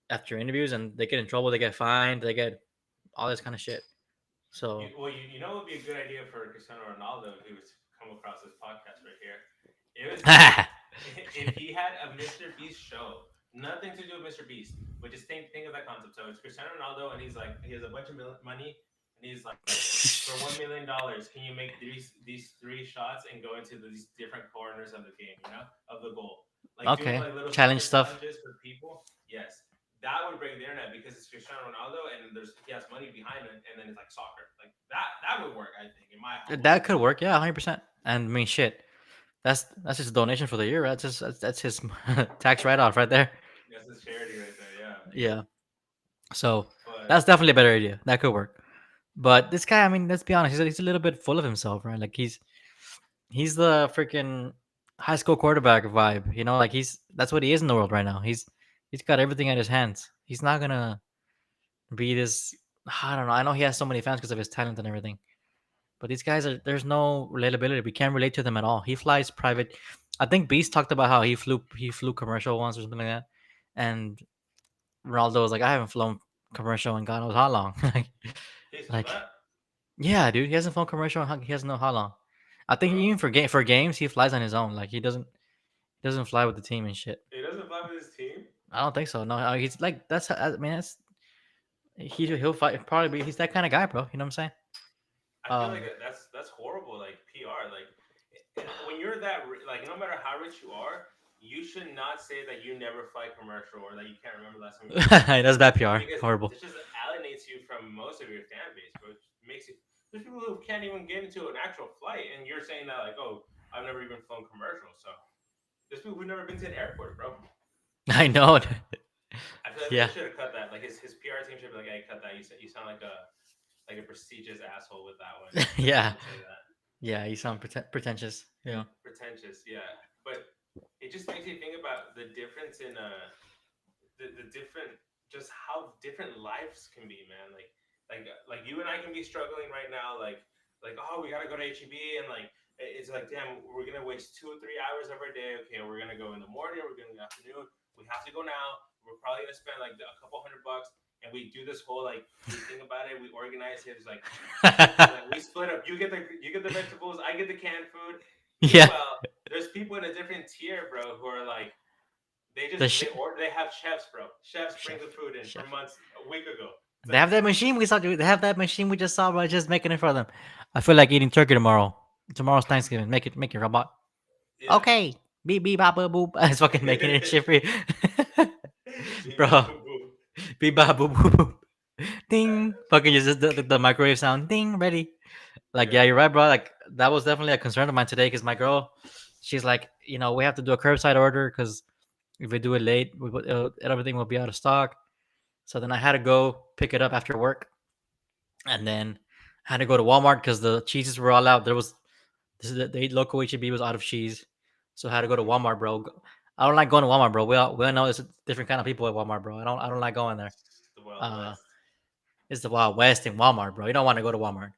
after interviews, and they get in trouble. They get fined. They get all this kind of shit. So you know, it would be a good idea for Cristiano Ronaldo if he was come across this podcast right here. It was if he had a Mr. Beast show, nothing to do with Mr. Beast, but just think of that concept. So it's Cristiano Ronaldo, and he's like, he has a bunch of money, and he's like, for $1 million, can you make these 3 shots and go into these different corners of the game, you know, of the goal? Like okay, doing, like, little challenge stuff for people. Yes. That would break the internet because it's Cristiano Ronaldo and he has money behind it, and then it's like soccer. Like that would work, I think, in my house. That could work, yeah, 100%. And I mean, shit, that's just a donation for the year, right? That's his tax write-off right there. That's his charity right there, yeah. Yeah. So, That's definitely a better idea. That could work. But this guy, I mean, let's be honest, he's a little bit full of himself, right? Like he's the freaking high school quarterback vibe, you know, like that's what he is in the world right now. He's got everything at his hands. He's not gonna be this. I don't know. I know he has so many fans because of his talent and everything, but these guys are there's no relatability. We can't relate to them at all. He flies private. I think Beast talked about how he flew commercial once or something like that, and Ronaldo was like, I haven't flown commercial in God knows how long. He's like, that. yeah, dude, he hasn't flown commercial. He hasn't know how long. I think even for games, he flies on his own. Like he doesn't fly with the team and shit. He doesn't fly with his team. I don't think so. No, he's like that's. I mean, that's he'll fight. Probably he's that kind of guy, bro. You know what I'm saying? I feel like that's horrible. Like PR, like when you're like no matter how rich you are, you should not say that you never fly commercial or that you can't remember the last time. That's bad PR. Because Horrible. this just alienates you from most of your fan base, bro. It makes you. There's people who can't even get into an actual flight, and you're saying that like, oh, I've never even flown commercial. So there's people who've never been to an airport, bro. I know. I feel like Yeah. they should have cut that. Like his PR team should be like, hey, cut that. You sound like a prestigious asshole with that one. Yeah. Don't say that. Yeah, you sound pretentious. Yeah. Pretentious, yeah. But it just makes you think about the difference in the different just how different lives can be, man. Like you and I can be struggling right now, like oh, we gotta go to HEB, and like it's like damn, we're gonna waste 2 or 3 hours of our day. Okay, we're gonna go in the morning, we're going in the afternoon. We have to go now. We're probably gonna spend like a couple $100, and we do this whole like we think about it. We organize it. It's like we split up. You get the vegetables. I get the canned food. Yeah. Well, there's people in a different tier, bro, who are like they have chefs, bro. Chefs bring the food in for months a week ago. They have that machine we saw. They have that machine we just saw. Bro, just making it for them. I feel like eating turkey tomorrow. Tomorrow's Thanksgiving. Make it, robot. Yeah. Okay. Beep beep bop boop boop. It's fucking making it shit for you, bro. Beep bop boop boop boop. Ding. Fucking just the microwave sound. Ding. Ready. Like yeah, you're right, bro. Like that was definitely a concern of mine today because my girl, she's like, we have to do a curbside order because if we do it late, everything will be out of stock. So then I had to go pick it up after work, and then I had to go to Walmart because the cheeses were all out. The local HEB was out of cheese, so I had to go to Walmart, bro. I don't like going to Walmart, bro. We all know there's different kind of people at Walmart, bro. I don't like going there. The Wild West. It's the Wild West in Walmart, bro. You don't want to go to Walmart.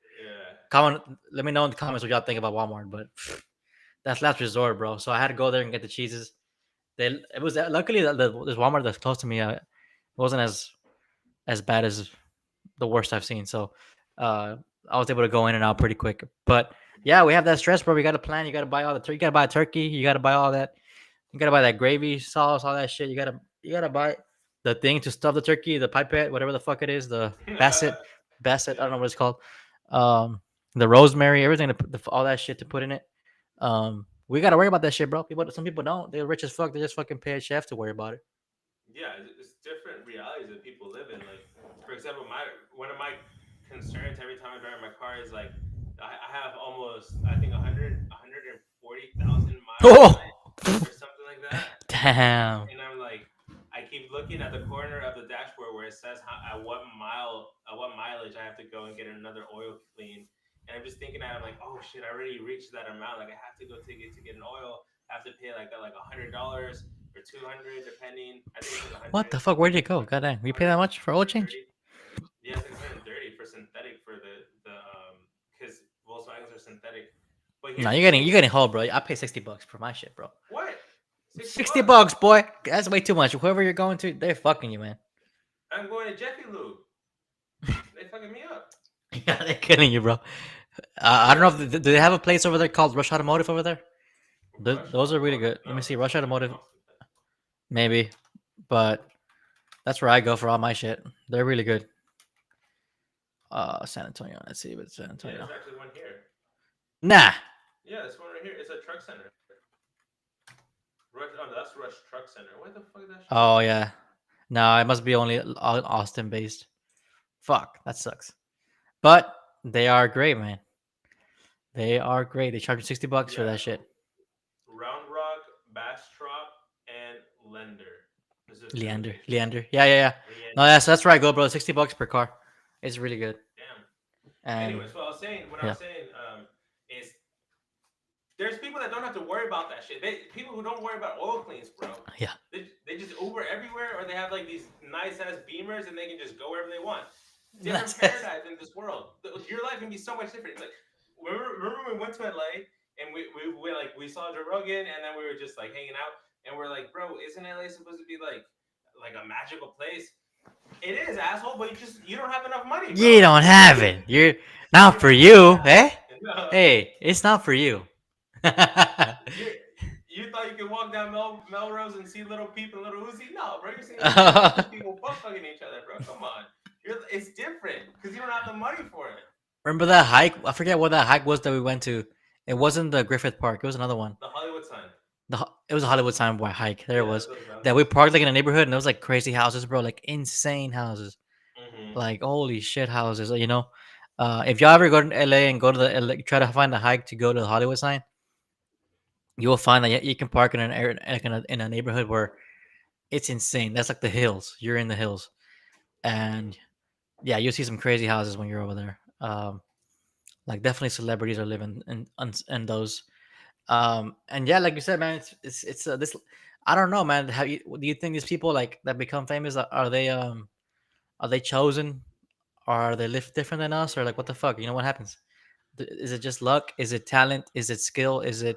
Yeah. Let me know in the comments what y'all think about Walmart, but that's last resort, bro. So I had to go there and get the cheeses. It was luckily this Walmart that's close to me. It wasn't as bad as the worst I've seen. So I was able to go in and out pretty quick. But yeah, we have that stress, bro. We got to plan. You got to buy all the turkey. You got to buy turkey. You got to buy all that. You got to buy that gravy sauce, all that shit. You got to buy the thing to stuff the turkey, the pipette, whatever the fuck it is, the basset. I don't know what it's called. The rosemary, everything, all that shit to put in it. We got to worry about that shit, bro. Some people don't. They're rich as fuck. They just fucking pay a chef to worry about it. Yeah, it's different realities that people live in. Like, for example, one of my concerns every time I drive my car is like I have almost I think 140,000 miles or something like that. Damn. And I'm like, I keep looking at the corner of the dashboard where it says at what mileage I have to go and get another oil clean. And I'm just thinking I'm like, oh shit, I already reached that amount. Like I have to go to get an oil. I have to pay like $100 or $200 depending. I think it's 100. What the fuck? Where'd you go? Goddamn, we pay that much for oil change? Yeah, it's like 130 for synthetic for the because Volkswagens are synthetic. But No, you're getting whole, bro. I pay $60 for my shit, bro. What? $60, boy. That's way too much. Whoever you're going to, they're fucking you, man. I'm going to Jiffy Lube. They fucking me up. Yeah, they're killing you, bro. I don't know if do they have a place over there called Rush Automotive over there? Those are really good. Let me see, Rush Automotive. Maybe, but that's where I go for all my shit. They're really good. San Antonio. Let's see, but San Antonio. Yeah, there's actually one here. Nah. Yeah, this one right here. It's a truck center. That's Rush Truck Center. What the fuck is that shit? Oh yeah. No, it must be only Austin based. Fuck, that sucks. But they are great, man. They are great. They charge you $60 for that shit. Round Rock, Bastrop, and Lender. This This is really Leander, big. Leander. Yeah, yeah, yeah. No, Leander. that's where I go, bro. $60 per car. It's really good. Damn. And Anyways, what I yeah, was saying, is there's people that don't have to worry about that shit. People who don't worry about oil cleans, bro. yeah. They just Uber everywhere, or they have like these nice ass Beamers, and they can just go wherever they want. Different paradise in this world. Your life can be so much different. It's like remember when we went to LA and we saw Joe Rogan, and then we were just like hanging out, and we're like, bro, isn't LA supposed to be like a magical place? It is, asshole, but you don't have enough money, bro. You don't have it. You're not for you, eh? Hey, it's not for you. You thought you could walk down Melrose and see Little Peep and Little Uzi? No, bro. You're seeing people butt fucking each other, bro. Come on. It's different because you don't have the money for it. Remember that hike? I forget what that hike was that we went to. It wasn't the Griffith Park. It was another one. The Hollywood sign. It was a Hollywood sign hike. There it was. Those mountains. That we parked like in a neighborhood, and there was like crazy houses, bro. Like insane houses. Mhm. Like holy shit houses. You know, if y'all ever go to LA and go to the LA, try to find a hike to go to the Hollywood sign, you will find that you can park in an area like in a neighborhood where it's insane. That's like the hills. You're in the hills, and yeah, you'll see some crazy houses when you're over there. Like definitely celebrities are living in those. And yeah, like you said, man, it's this. I don't know, man. Do you think these people like that become famous are they chosen, or are they live different than us, or like what the fuck? You know what happens? Is it just luck? Is it talent? Is it skill? Is it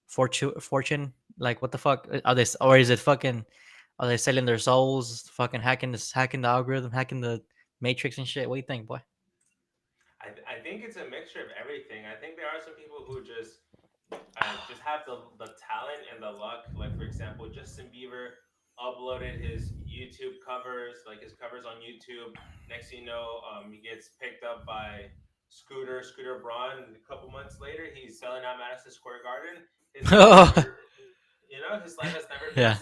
fortune? Like what the fuck are they? Or is it fucking? Are they selling their souls? Fucking hacking the algorithm, hacking the matrix and shit. What do you think, boy? I think it's a mixture of everything. I think there are some people who just have the talent and the luck. Like for example, Justin Bieber uploaded his YouTube covers, like his covers on YouTube. Next thing you know, he gets picked up by Scooter Braun. And a couple months later, he's selling out Madison Square Garden. His life his life has never been Yeah.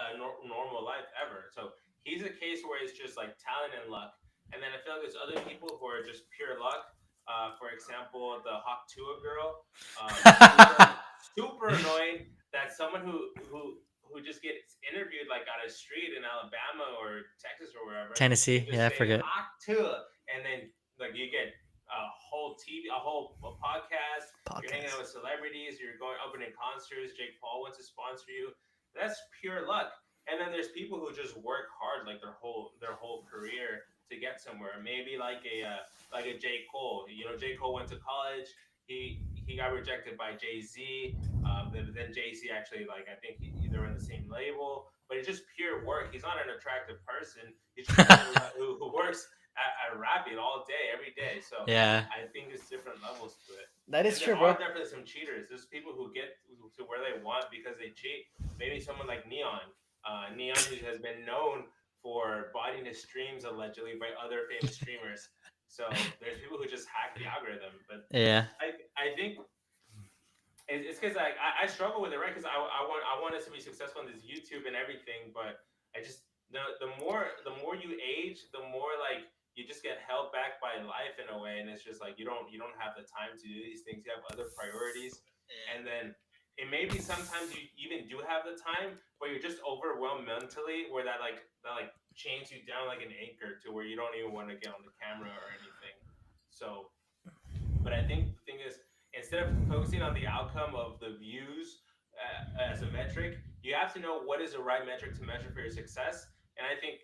a normal life ever. So he's a case where it's just like talent and luck. And then I feel like there's other people who are just pure luck. For example, the Hawk Tua girl, super annoying that someone who just gets interviewed like on a street in Alabama or Texas or wherever, Tennessee, just yeah, I say, forget. Hawk Tua, and then like you get a whole podcast. You're hanging out with celebrities. You're going opening concerts. Jake Paul wants to sponsor you. That's pure luck. And then there's people who just work hard like their whole career to get somewhere. Maybe like a J. Cole. You know, J. Cole went to college. He got rejected by Jay-Z. Then Jay-Z actually, like, I think they're in the same label. But it's just pure work. He's not an attractive person. He's just someone who works at Rapid all day, every day. So Yeah, I think there's different levels to it. that is And true, there bro. are definitely some cheaters. There's people who get to where they want because they cheat. Maybe someone like Neon. Neon, who has been known for botting his streams allegedly by other famous streamers. So there's people who just hack the algorithm. But Yeah, I think it's because I struggle with it, right? Because I want us to be successful in this YouTube and everything, but I just the more you age, the more like you just get held back by life in a way, and it's just like you don't have the time to do these things. You have other priorities, and then it may be sometimes you even do have the time, but you're just overwhelmed mentally, where that chains you down like an anchor to where you don't even want to get on the camera or anything. So, but I think the thing is, instead of focusing on the outcome of the views as a metric, you have to know what is the right metric to measure for your success. And I think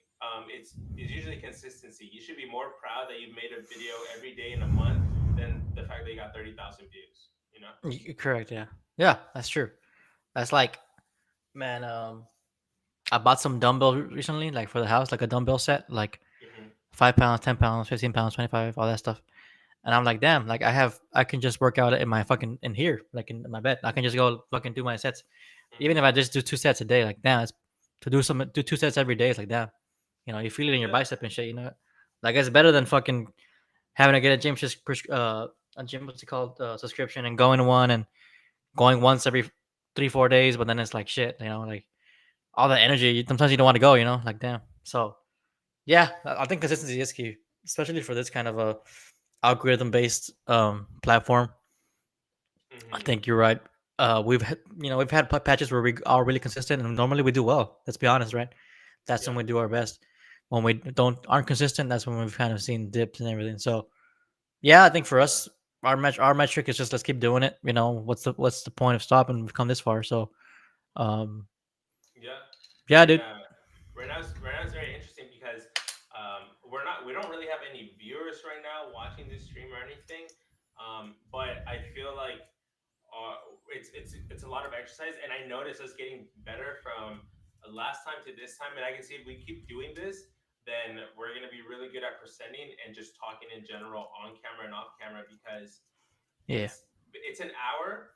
it's usually consistency. You should be more proud that you've made a video every day in a month than the fact that you got 30,000 views. You know? you're correct. Yeah, that's true. That's like, man. I bought some dumbbell recently, like for the house, like a dumbbell set, like Mm-hmm. 5 pounds, 10 pounds, 15 pounds, 25, all that stuff. And I'm like, damn, like I can just work out in my fucking in here, like in my bed. I can just go fucking do my sets, even if I just do 2 sets a day. Like, damn, it's to do 2 sets every day. It's like, damn, you feel it in your Yeah. bicep and shit. Like it's better than fucking having to get a gym a gym what's it called subscription and going to one and going once every 3-4 days, but then it's like shit. Like all the energy. Sometimes you don't want to go. Like damn. So yeah, I think consistency is key, especially for this kind of a algorithm based platform. I Mm-hmm. think you're right. We've had patches where we are really consistent, and normally we do well. Let's be honest, right? That's when Yeah. we do our best. When we don't aren't consistent, that's when we've kind of seen dips and everything. So yeah, I think for Yeah. us, our metric is just let's keep doing it. What's the point of stopping? We've come this far, so um, Yeah. yeah, And dude. right now it's very interesting because we don't really have any viewers right now watching this stream or anything. But I feel like uh, it's a lot of exercise, and I notice us getting better from last time to this time. And I can see if we keep doing this, then we're gonna be really good at presenting and just talking in general on camera and off camera because Yeah, it's an hour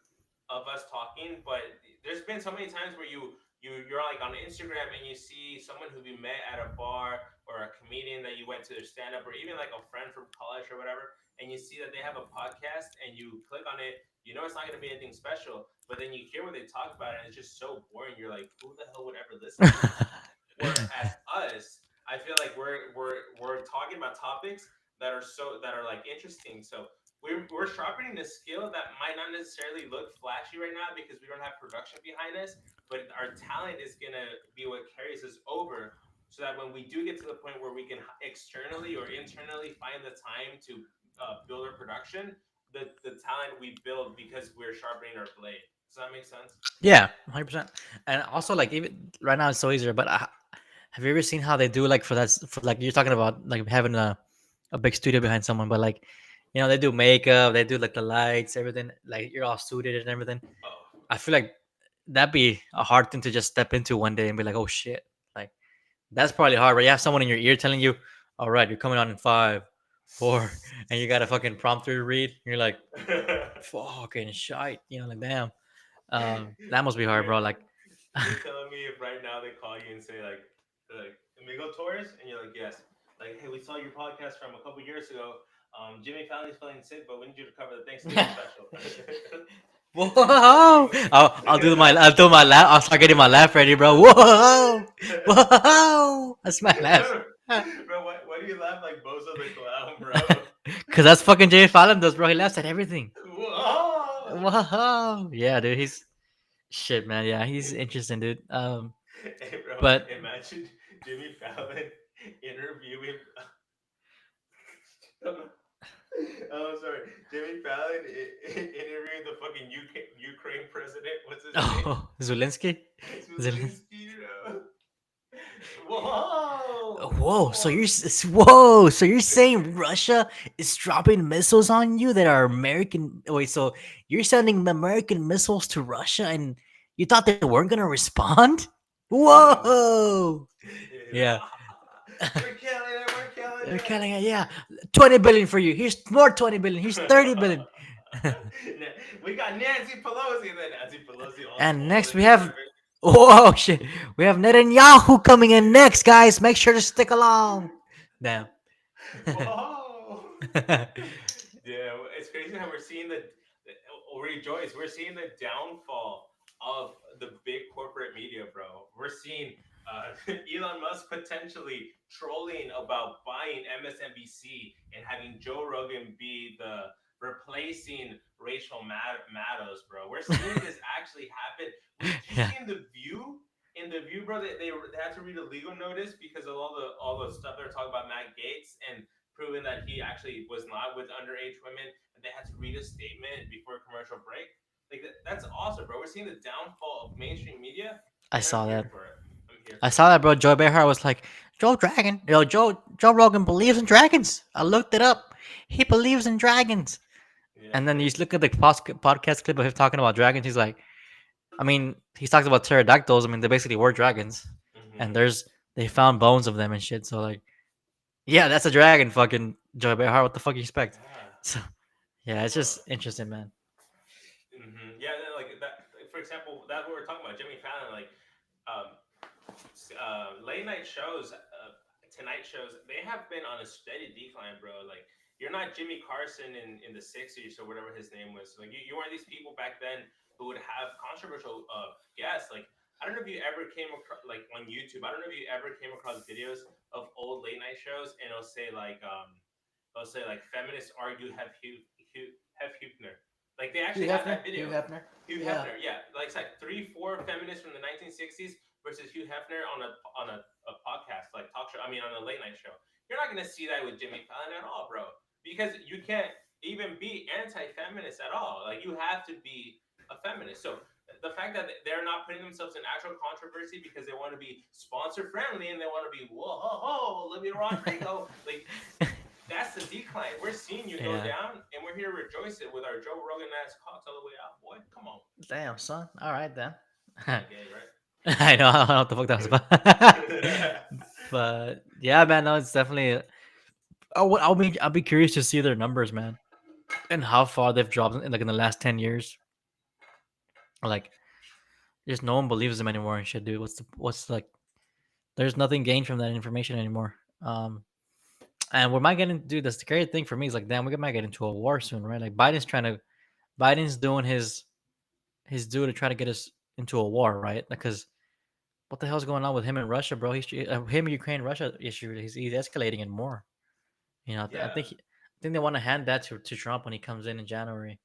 of us talking, but there's been so many times where you're like on Instagram and you see someone who you met at a bar or a comedian that you went to their stand up or even like a friend from college or whatever, and you see that they have a podcast and you click on it, you know it's not gonna be anything special, but then you hear what they talk about and it's just so boring. You're like, who the hell would ever listen to this? Whereas us, I feel like we're talking about topics that are like interesting. So we're sharpening a skill that might not necessarily look flashy right now because we don't have production behind us, but our talent is gonna be what carries us over. So that when we do get to the point where we can externally or internally find the time to build our production, the talent we build because we're sharpening our blade. Does that make sense? yeah, 100%. And also, like even right now, it's so easier. But have you ever seen how they do like for like you're talking about like having a big studio behind someone, but like they do makeup, they do like the lights, everything. Like you're all suited and everything. Oh, I feel like that'd be a hard thing to just step into one day and be like, oh shit, like that's probably hard. Right? You have someone in your ear telling you, "All right, you're coming on in 5, 4," and you got a fucking prompter to read. You're like, "Fucking shite," like damn. That must be hard, you're bro. Like, you're telling me if right now they call you and say like Amigo Torres and you're like yes, like hey we saw your podcast from a couple years ago. Jimmy Fallon's feeling sick, but we need you to cover the Thanksgiving special. whoa! I'll do my laugh. I'll start getting my laugh ready, bro. Whoa, whoa! That's my laugh. Bro, why do you laugh like Bozo the Clown, bro? Cause that's fucking Jay Fallon does, bro. He laughs at everything. Whoa! Whoa! Yeah, dude. He's shit, man. Yeah, he's interesting, dude. Hey, bro, But imagine Jimmy Fallon interviewing. Oh, sorry. Jimmy Fallon interviewing the fucking Ukraine president. What's his name? oh, Zulinsky. Zelensky, Whoa! Whoa! So Whoa! whoa! So you're saying Russia is dropping missiles on you that are American? Wait, so you're sending American missiles to Russia, and you thought they weren't gonna respond? Whoa! Yeah, We're killing it. We're killing they're it. killing it. Yeah, 20 billion for you. Here's more 20 billion. Here's 30 billion. We got Nancy Pelosi. Then Nancy Pelosi And all next in we have service. oh shit, we have Netanyahu coming in next, guys. Make sure to stick along. Damn. Whoa! Yeah, it's crazy how we're seeing rejoice. We're seeing the downfall of the big corporate media, bro. We're seeing Elon Musk potentially trolling about buying MSNBC and having Joe Rogan be the replacing Rachel Maddows, bro. We're seeing this actually happen. Did you Yeah. see in the View? In the View, bro, they had to read a legal notice because of all the stuff they're talking about Matt Gates and proving that he actually was not with underage women, and they had to read a statement before a commercial break. Like that's awesome, bro. We're seeing the downfall of mainstream media, I and I'm saw here that. for it. I'm here I for saw it. that, bro. Joe Behar was like, Joe Rogan believes in dragons. I looked it up. He believes in dragons. Yeah. And then you just look at the podcast clip of him talking about dragons. He's like, I mean, he's talked about pterodactyls. I mean, they basically were dragons, and Mm-hmm. they found bones of them and shit. So like, yeah, that's a dragon, fucking Joe Behar. What the fuck you expect? Yeah. So yeah, it's Bro. just interesting, man. Yeah. Like that. Like, for example, that's what we're talking about. Jimmy Fallon, like, um, late night shows, tonight shows, they have been on a steady decline, bro. Like you're not Jimmy Carson in the '60s or whatever his name was. So, like you weren't these people back then who would have controversial guests. Like I don't know if you ever came across like on YouTube. I don't know if you ever came across videos of old late night shows, and it'll say like feminists argue Hef Hupner. Like they Hugh actually have Hefner. that Hugh video. Hefner. Hugh Yeah. Hefner, yeah, like it's like 3, 4 feminists from the 1960s versus Hugh Hefner on a podcast like talk show. I mean, on a late night show. You're not gonna see that with Jimmy Fallon at all, bro. Because you can't even be anti-feminist at all. Like you have to be a feminist. So the fact that they're not putting themselves in actual controversy because they want to be sponsor friendly and they want to be whoa ho ho Olivia Rodrigo, like that's the decline. We're seeing you go Yeah. down, and we're here rejoicing with our Joe Rogan ass cocks all the way out, boy. Come on, Damn, son. All right then. gay, right? I know. I don't know what the fuck that was about. But yeah, man, no, it's definitely. I'll be curious to see their numbers, man, and how far they've dropped in the last 10 years. Like, just no one believes them anymore and shit, dude. What's like? There's nothing gained from that information anymore. And we might get into, dude. That's the great thing for me is like, damn, we might get into a war soon, right? Like Biden's doing his due to try to get us into a war, right? Because what the hell's going on with him and Russia, bro? Him Ukraine Russia issue. He's escalating it more. You know, I Yeah, think they want to hand that to Trump when he comes in January,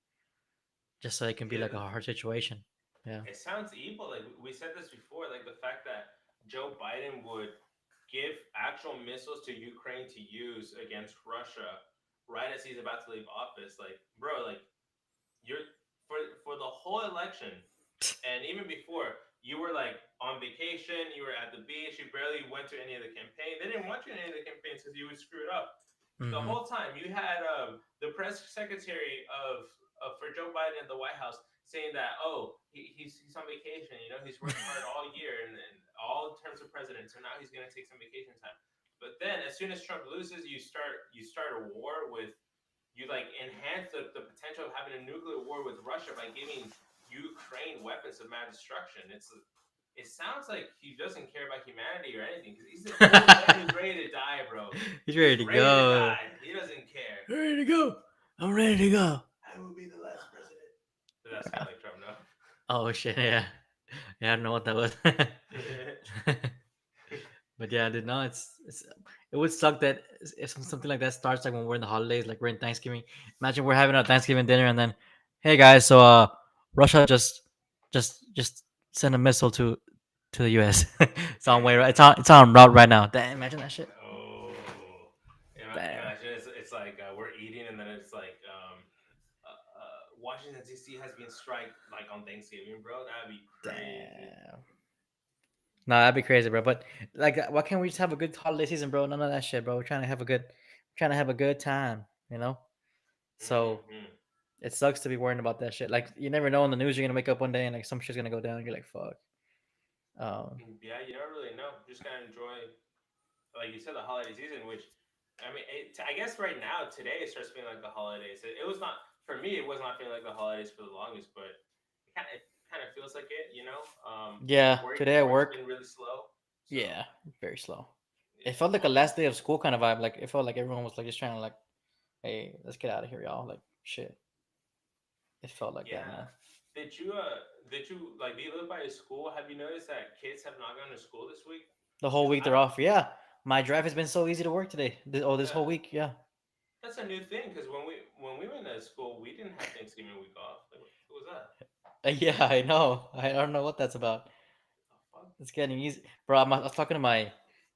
just so it can be like a because hard situation. Yeah. it sounds evil. Like we said this before, like the fact that Joe Biden would give actual missiles to Ukraine to use against Russia right as he's about to leave office. Like, bro, like you're for the whole election and even before, you were like on vacation, you were at the beach, you barely went to any of the campaign. They didn't want you in any of the campaigns because you would screw it up. The Mm-hmm. whole time you had the press secretary of for Joe Biden at the White House saying that he's on vacation, you know, he's worked hard all year and all terms of president, so now he's gonna take some vacation time. But then as soon as Trump loses, you start a war with you like enhance the potential of having a nuclear war with Russia by giving Ukraine weapons of mass destruction. It sounds like he doesn't care about humanity or anything because he's an old man who's ready to die, bro. He's ready to Ready to go. die. He doesn't care. Ready to go. I'm ready to go. I will be the last president. Does that sound like Trump now? Oh shit! Yeah. Yeah, I don't know what that was. But yeah, dude, no, it would suck that if something like that starts like when we're in the holidays, like we're in Thanksgiving. Imagine we're having a Thanksgiving dinner and then, hey guys, so Russia just sent a missile to the U.S. It's on way right. It's on route right now. Damn, imagine that shit. Oh, Damn. imagine it's like we're eating and then it's like Washington D.C. has been strike like on Thanksgiving, bro. That'd be crazy. Damn. No, that'd be crazy, bro. But like, why can't we just have a good holiday season, bro? None of that shit, bro. We're trying to have a good time, you know. So Mhm. it sucks to be worrying about that shit. Like, you never know in the news. You're gonna wake up one day and like some shit's gonna go down. You're like, fuck. Yeah, you don't really know. Just gotta enjoy, like you said, the holiday season. Which, I mean, I guess right now today it starts feeling like the holidays. It was not for me. It was not feeling like the holidays for the longest, but it kind of feels like it. You know, Yeah, today at work's work. been really slow. So, Yeah, very slow. It yeah. felt like a last day of school kind of vibe. Like it felt like everyone was like just trying to like, hey, let's get out of here, y'all. Like shit. It felt like that, Yeah. man. Did you like do you live by a school? Have you noticed that kids have not gone to school this week? The whole Because week they're off. Yeah, my drive has been so easy to work today. This whole yeah, week. Yeah. that's a new thing. Because when we went to school, we didn't have Thanksgiving week off. Like, what was that? Yeah, I know. I don't know what that's about. The fuck? It's getting easy, bro. I was talking to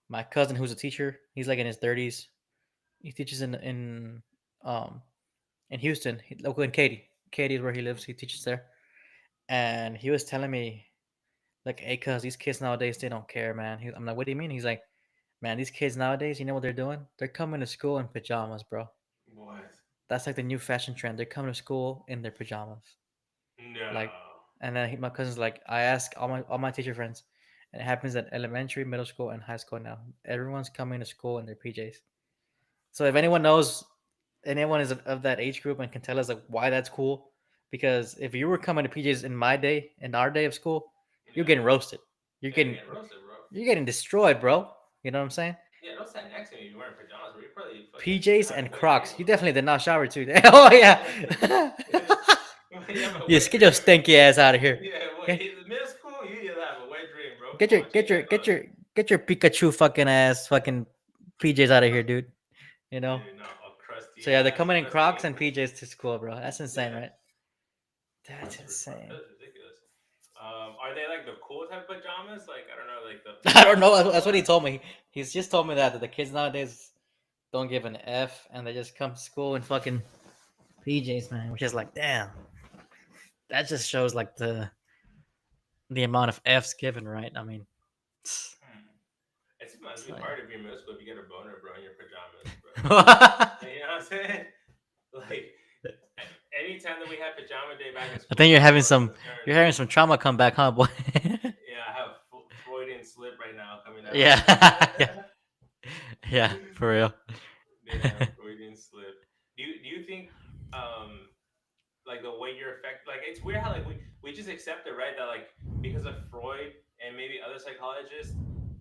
my cousin who's a teacher. He's like in his 30s. He teaches um in Houston, local in Katy. Katy is where he lives. He teaches there, and he was telling me like, "Hey, cuz these kids nowadays they don't care, man." I'm like, "What do you mean?" He's like, "Man, these kids nowadays, you know what they're doing? They're coming to school in pajamas, bro. What? That's like the new fashion trend. They're coming to school in their pajamas." No. Like, and then my cousin's like, I ask all my teacher friends, and it happens at elementary, middle school, and high school now. Everyone's coming to school in their PJs. So if anyone knows, anyone is of that age group and can tell us like why that's cool, because if you were coming to PJs in my day, in our day of school, you're Yeah. getting roasted. You're Yeah, you're getting getting roasted, bro. you're getting destroyed, bro. You know what I'm saying? Yeah, don't stand next to me if you're wearing pajamas, bro. You probably fucking PJs have a and wet Crocs. dream. You definitely did not shower too. Oh yeah. You have a Yes, wet get your dream. stinky ass out of here. Yeah, well, Okay? in middle school, you have a wet dream, bro. Get Come your on, get change your that get clothes. your get your Pikachu fucking ass fucking PJs out of here, dude. You know. Dude, no, all crusty So yeah, they're ass, coming in crusty Crocs and ankles. PJs to school, bro. That's insane, Yeah, right? That's insane. that's ridiculous. Are they like the cool type pajamas? Like I don't know, like the I don't know. flannel That's what he ones? told me. He's just told me that the kids nowadays don't give an F and they just come to school in fucking PJs, man. Which is like, damn, that just shows like the amount of F's given, right? I mean, Hmm. It must it's be like, hard if you're in middle school if you get a boner, bro, in your pajamas, bro. I You know what I'm saying? Like anytime that we had pajama day back in school, think I was always you're concerned. having some trauma come back, huh, boy? Yeah, I have Freudian slip right now coming out. Yeah, yeah, yeah, for real. Damn, Freudian slip. Do you think um like the way you're affected, like it's weird how like we just accept it, right, that like because of Freud and maybe other psychologists,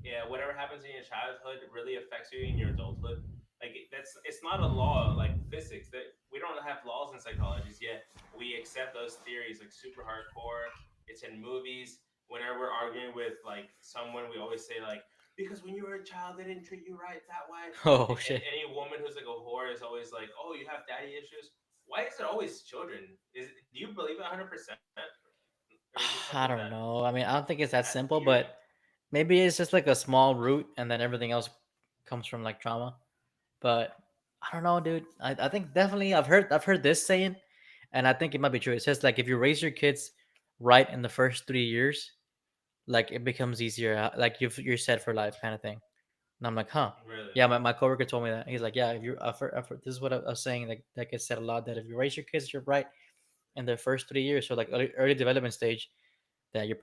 yeah, whatever happens in your childhood really affects you in your adulthood. Like it's not a law like physics that we don't have laws in psychology yet. We accept those theories like super hardcore. It's in movies. Whenever we're arguing with like someone, we always say like, because when you were a child they didn't treat you right that way. Oh And shit. any woman who's like a whore is always like, oh, you have daddy issues. Why is it always children? Do you believe it 100%, or is it I something don't that know. I mean, I don't think it's that that's simple, eerie? but maybe it's just like a small root, and then everything else comes from like trauma. But I don't know, dude. I think definitely I've heard this saying, and I think it might be true. It says like if you raise your kids right in the first 3 years, like it becomes easier. Like you're set for life, kind of thing. And I'm like, huh? Really? Yeah, my coworker told me that. He's like, yeah, if you this is what I was saying. Like that gets said a lot. That if you raise your kids, you're right in their first 3 years, so like early development stage, that they're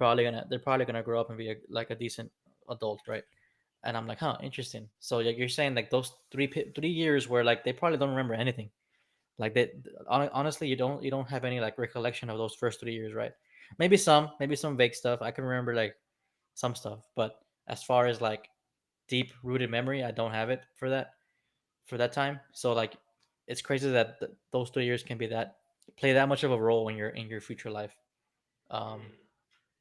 probably gonna grow up and be like a decent adult, right? And I'm like, huh, interesting. So you're saying like those 3 years where like they probably don't remember anything. Like they honestly, you don't have any like recollection of those first 3 years, right? Maybe some vague stuff. I can remember like some stuff, but as far as like deep rooted memory, I don't have it for that time. So like, it's crazy that those 3 years can be that play that much of a role in your future life. Um, Hmm.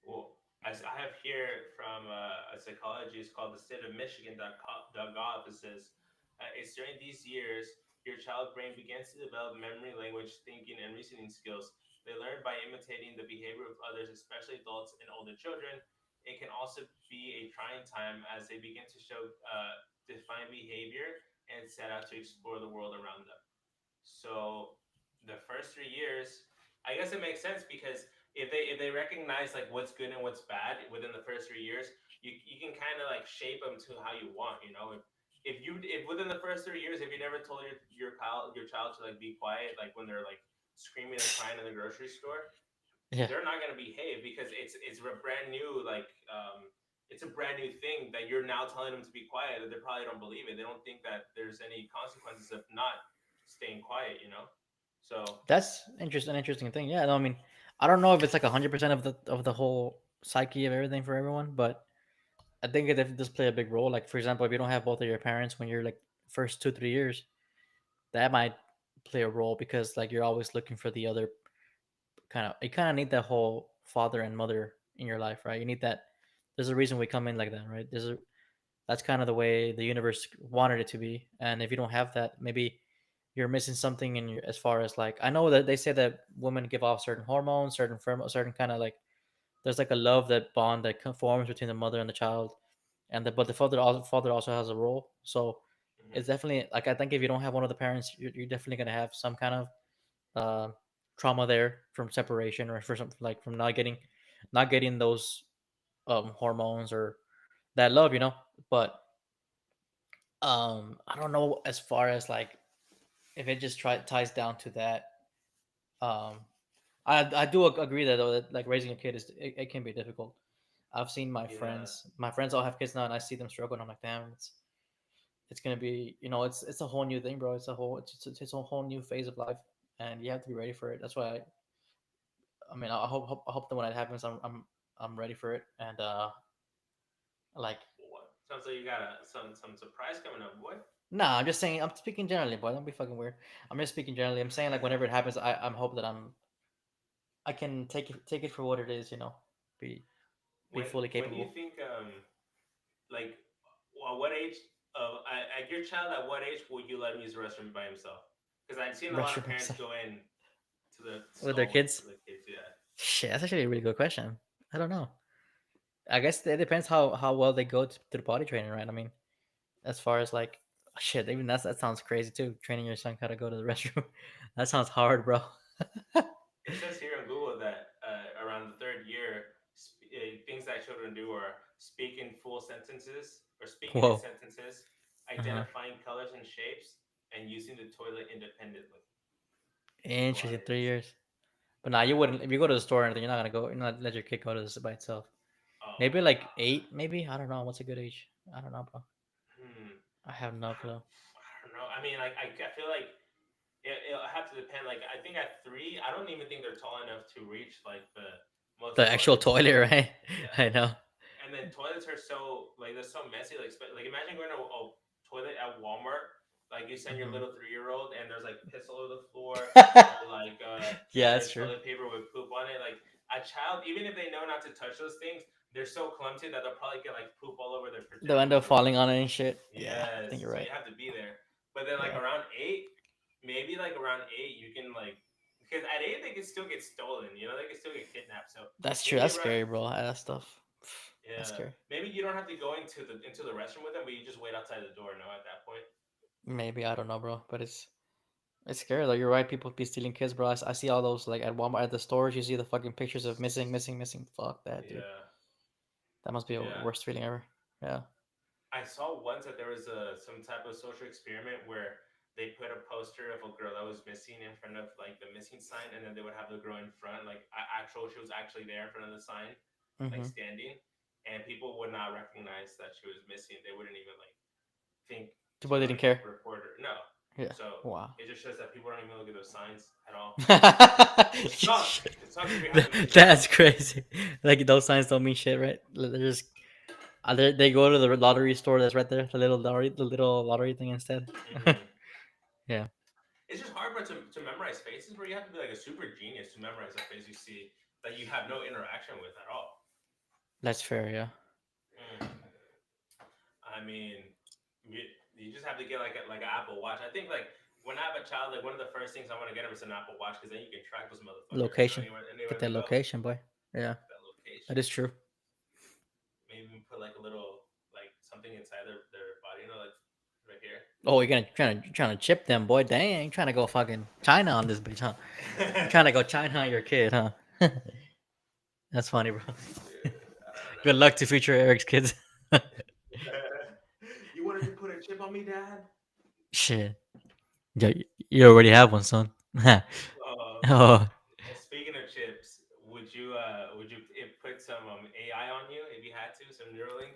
Well, I have here from a psychologist called the state of Michigan.gov. It says it's during these years your child brain begins to develop memory, language, thinking, and reasoning skills. They learn by imitating the behavior of others, especially adults and older children. It can also be a trying time as they begin to show defined behavior and set out to explore the world around them. So the first 3 years, I guess it makes sense because if they recognize like what's good and what's bad within the first 3 years, you can kind of like shape them to how you want. You know, if within the first 3 years, if you never told your child to like be quiet, like when they're like screaming and crying in the grocery store, yeah, they're not gonna behave because it's a brand new like it's a brand new thing that you're now telling them to be quiet. They probably don't believe it. They don't think that there's any consequences of not staying quiet. You know, so that's interesting. An interesting thing. Yeah, no, I mean, I don't know if it's like 100% of the whole psyche of everything for everyone, but I think it definitely does play a big role. Like for example, if you don't have both of your parents when you're like first 2 3 years, that might play a role because like you're always looking for the other you kind of need that whole father and mother in your life, right? You need that. There's a reason we come in like that, right? That's kind of the way the universe wanted it to be. And if you don't have that, maybe you're missing something in your as far as like I know that they say that women give off certain hormones, certain kind of like there's like a love that bond that forms between the mother and the child, but the father also has a role. So mhm. it's definitely like I think if you don't have one of the parents, you're definitely gonna have some kind of uh, trauma there from separation or for something like from not getting those hormones or that love, But I don't know as far as like if it just ties down to that. Um, I do agree that though that like raising a kid it can be difficult. I've seen my Yeah. friends. My friends all have kids now, and I see them struggle. And I'm like, damn, it's gonna be it's a whole new thing, bro. It's a whole new phase of life, and you have to be ready for it. That's why I mean, I hope that when it happens, I'm ready for it, and like, What? Sounds like you got some surprise coming up, boy. nah, I'm just saying, I'm speaking generally, boy. Don't be fucking weird. I'm just speaking generally. I'm saying like whenever it happens, I'm hope that I can take it for what it is, be when fully when do you capable. think like what age at your child at what age would you let him use the restroom by himself? Because I've seen a lot Rush of parents myself go in to the with their stalls kids. for the kids. Yeah. Shit, that's actually a really good question. I don't know. I guess it depends how well they go to the potty training, right? I mean, as far as like shit, even that sounds crazy too. Training your son how to go to the restroom. That sounds hard, bro. It says here on Google that around the third year, things that children do are speak in full sentences or speaking in Whoa. sentences, Uh-huh. identifying colors and shapes, and using the toilet independently. That's a lot Interesting. of 3 years. But nah, you yeah. wouldn't if you go to the store or anything. You're not gonna go. You're not let your kid go to this by itself. Oh, Maybe like 8. Maybe I don't know. What's a good age? I don't know, bro. hmm. I have no clue. I don't know. I mean, like I feel like it'll have to depend. Like I think at 3, I don't even think they're tall enough to reach like the most The actual toilets. toilet, right? Yeah. I know. And then toilets are so like they're so messy. Like imagine going to a toilet at Walmart. Like you send your Mhm. little 3-year-old and there's like piss all over the floor, or like Yeah, there's that's true. toilet paper with poop on it. Like a child, even if they know not to touch those things, they're so clumsy that they'll probably get like poop all over their They'll end up pajamas or falling whatever. on it and shit. Yeah, I think Yes, you're so right. you have to be there. But then like Yeah, around 8, maybe like around 8, you can like because at 8 they can still get stolen. You know, they can still get kidnapped. So that's true. maybe That's around scary, bro. That stuff. That's yeah, scary. maybe you don't have to go into the restroom with them, but you just wait outside the door. No, at that point. Maybe I don't know, bro. But it's scary though. You're right. People be stealing kids, bro. I see all those like at Walmart at the stores. You see the fucking pictures of missing, missing, missing. Fuck that, dude. Yeah, That must be a yeah. worst feeling ever. Yeah. I saw once that there was some type of social experiment where they put a poster of a girl that was missing in front of like the missing sign, and then they would have the girl in front, like actual she was actually there in front of the sign, like Mm-hmm. standing, and people would not recognize that she was missing. They wouldn't even like think People to didn't like care. report her. No. Yeah. So Wow. it just shows that people don't even look at those signs at all. It sucks. It sucks if you have to miss a That's child. crazy. Like those signs don't mean shit, right? They're just they go to the lottery store that's right there, the little lottery thing instead. Hmm. Yeah, It's just hard, but to memorize faces, where you have to be like a super genius to memorize a face you see that you have no interaction with at all. that's fair. Yeah. Mm. I mean, you just have to get like an Apple Watch. I think like when I have a child, like one of the first things I want to get him is an Apple Watch because then you can track those motherfuckers. You know, Location. anywhere Get they that go, location, boy. Yeah, that that location. is true. Maybe even put like a little like something inside their body. You know, like right here. Oh, you're gonna trying to chip them, boy. Dang, trying to go fucking China on this bitch, huh? You're trying to go China on your kid, huh? That's funny, bro. Dude, I don't Good know. luck to future Eric's kids. You wanted to put a chip on me, Dad? Shit. Yeah, you already have one, son. Oh, Speaking of chips, would you put some AI on you if you had to, some Neuralink?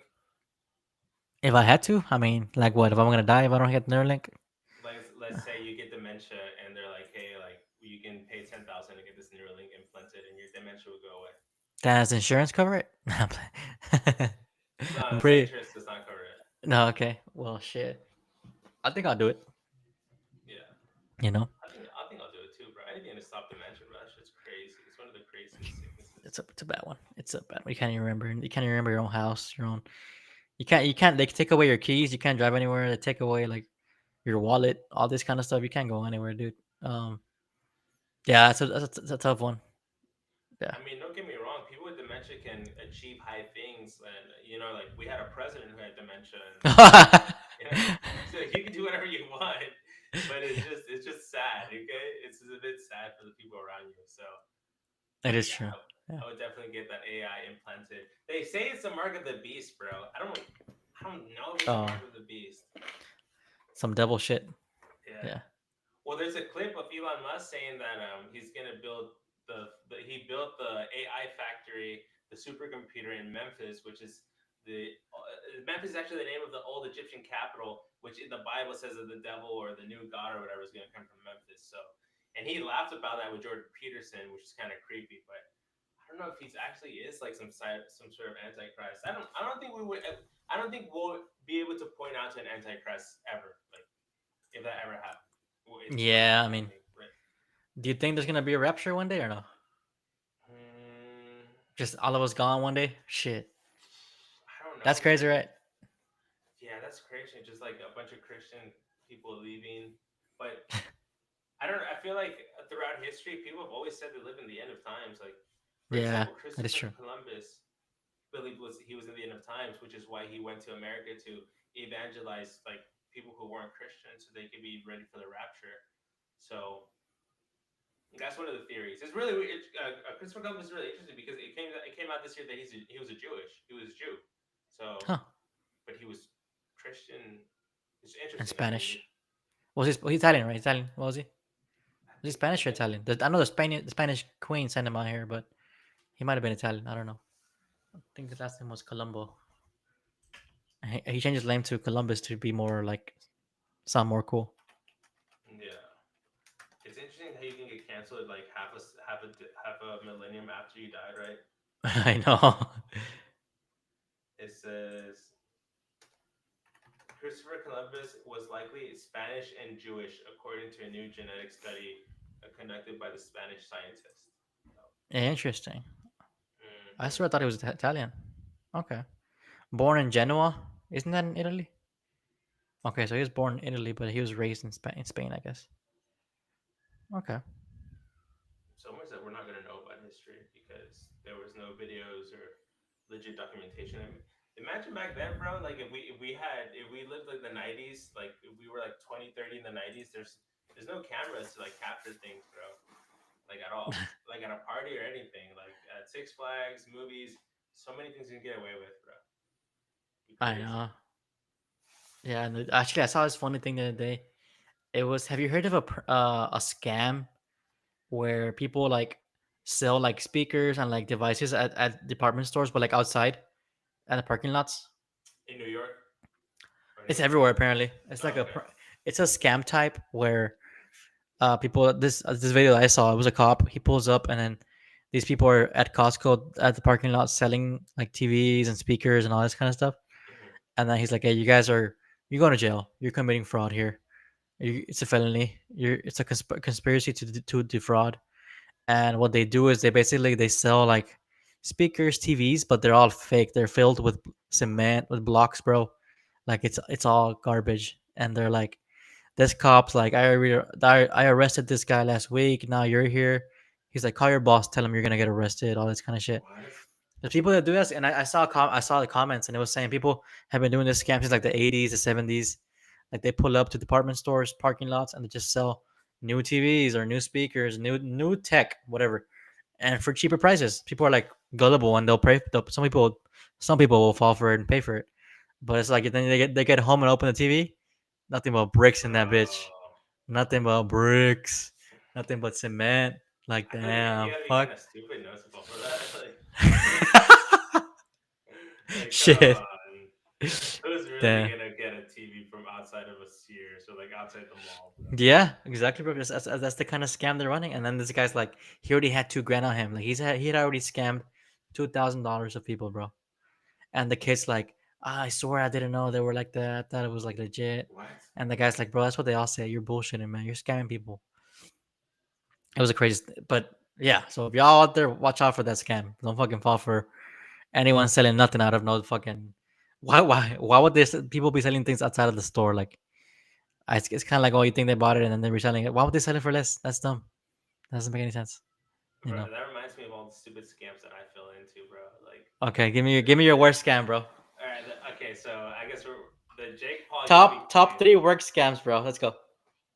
if I had to, I mean, like what? If I'm gonna die if I don't get Neuralink? Like let's say you get dementia and they're like, hey, like you can pay 10,000 to get this Neuralink implanted and your dementia will go away. Does insurance cover it? No, I'm the pretty. insurance does not cover it. No, okay. Well, shit. I think I'll do it. Yeah, You know, I think I'll do it too, bro. Anything to stop dementia, bro. That shit's crazy. It's one of the craziest sicknesses. it's a bad one. It's a bad one. You can't even remember. You can't even remember your own house, your own. You can't. They take away your keys. You can't drive anywhere. They take away like your wallet, all this kind of stuff. You can't go anywhere, dude. Yeah, that's a tough one. Yeah. I mean, don't get me wrong. People with dementia can achieve high things, and like we had a president who had dementia, and so you can do whatever you want. But it's just sad. Okay, it's a bit sad for the people around you. So It is yeah, true. Yeah. I would definitely get that AI implanted. They say it's the mark of the beast, bro. I don't know if it's the Oh, mark of the beast. some devil shit. Yeah. Yeah. Well, there's a clip of Elon Musk saying that he's gonna build he built the AI factory, the supercomputer in Memphis, which is Memphis is actually the name of the old Egyptian capital, which in the Bible says that the devil or the new god or whatever is gonna come from Memphis. So, and he laughed about that with Jordan Peterson, which is kind of creepy, but I don't know if he's actually is like some sort of antichrist. I don't think we would. I don't think we'll be able to point out to an antichrist ever, like if that ever happened. Well, it's not Yeah. gonna I happen. mean, Right? do you think there's gonna be a rapture one day or no? Mm, Just all of us gone one day? Shit. I don't That's know, crazy, man. right? Yeah, that's crazy. Just like a bunch of Christian people leaving, but I don't. I feel like throughout history, people have always said they live in the end of times. Like For Yeah, example, that is Christopher true. Columbus believed he was in the end of times, which is why he went to America to evangelize like people who weren't Christians, so they could be ready for the rapture. So that's one of the theories. It's really Christopher Columbus is really interesting because it came out this year that he was a Jew. So, Huh. but he was Christian. It's And interesting. I Spanish. mean, He's Italian, right? Italian. What was he? I Was he think Spanish or Italian? I know the Spanish queen sent him out here, but he might have been Italian. I don't know. I think the last name was Colombo. He changed his name to Columbus to be more like sound more cool. yeah. It's interesting how you can get canceled like half a millennium after you died, right? I know. It says Christopher Columbus was likely Spanish and Jewish, according to a new genetic study conducted by the Spanish scientist. Interesting. I Mm-hmm. sort of thought he was Italian. Okay. Born in Genoa, isn't that in Italy? Okay, so he was born in Italy, but he was raised in Spain, I guess. Okay. So much that we're not going to know about history because there was no videos or legit documentation. I mean, imagine back then, bro. Like if we lived like the '90s, like if we were like 20, 30 in the '90s, there's no cameras to like capture things, bro. Like at all, like at a party or anything, like at Six Flags, movies. So many things you can get away with, bro. Be I crazy. know. Yeah, and actually, I saw this funny thing the other day. It was, have you heard of a scam where people like sell like speakers and like devices at department stores, but like outside at the parking lots? In New York or It's anywhere? everywhere apparently. It's like Oh, okay. it's a scam type where people this video that I saw, it was a cop. He pulls up and then these people are at Costco at the parking lot selling like TVs and speakers and all this kind of stuff. Mm-hmm. And then he's like, "Hey, you're going to jail. You're committing fraud here. It's a felony. It's a conspiracy to defraud." And what they do is they sell like speakers, TVs, but they're all fake. They're filled with cement, with blocks, bro. Like it's all garbage. And they're like, this cop's like, I arrested this guy last week. Now you're here. He's like, call your boss, tell him you're gonna get arrested. All this kind of shit. What? There's people that do this, and I saw the comments, and it was saying people have been doing this scam since like the 80s, the 70s. Like they pull up to department stores, parking lots, and they just sell new TVs or new speakers, new tech, whatever, and for cheaper prices. People are like gullible, and they'll pay. Some people will fall for it and pay for it. But it's like then they get home and open the TV, nothing but bricks in that bitch. Bro. Nothing but bricks. Nothing but cement. Like I feel like you damn, gotta be fuck. kind of stupid not to fall for that. Like, come Shit. on. Who's really Damn. gonna get a TV from outside of a Sears or like outside the mall, bro? Yeah, exactly, bro. That's the kind of scam they're running. And then this guy's like, he already had 2 grand on him. Like he had already scammed $2,000 of people, bro. And the kid's like, I swear I didn't know they were like that. I thought it was like legit. What? And the guy's like, bro, that's what they all say. You're bullshitting, man. You're scamming people. It was a crazy, but yeah. So if y'all out there, watch out for that scam. Don't fucking fall for anyone selling nothing out of no fucking. Why would people be selling things outside of the store? Like, it's kind of like, oh, you think they bought it and then they're reselling it. Why would they sell it for less? That's dumb. That doesn't make any sense. You Bro, know. that reminds me of all the stupid scams that I fell into, bro. Like, Okay, give me your worst scam, bro. all right, okay, so I guess we're the Jake Paul Yummy Top coin. 3 work scams, bro. Let's go.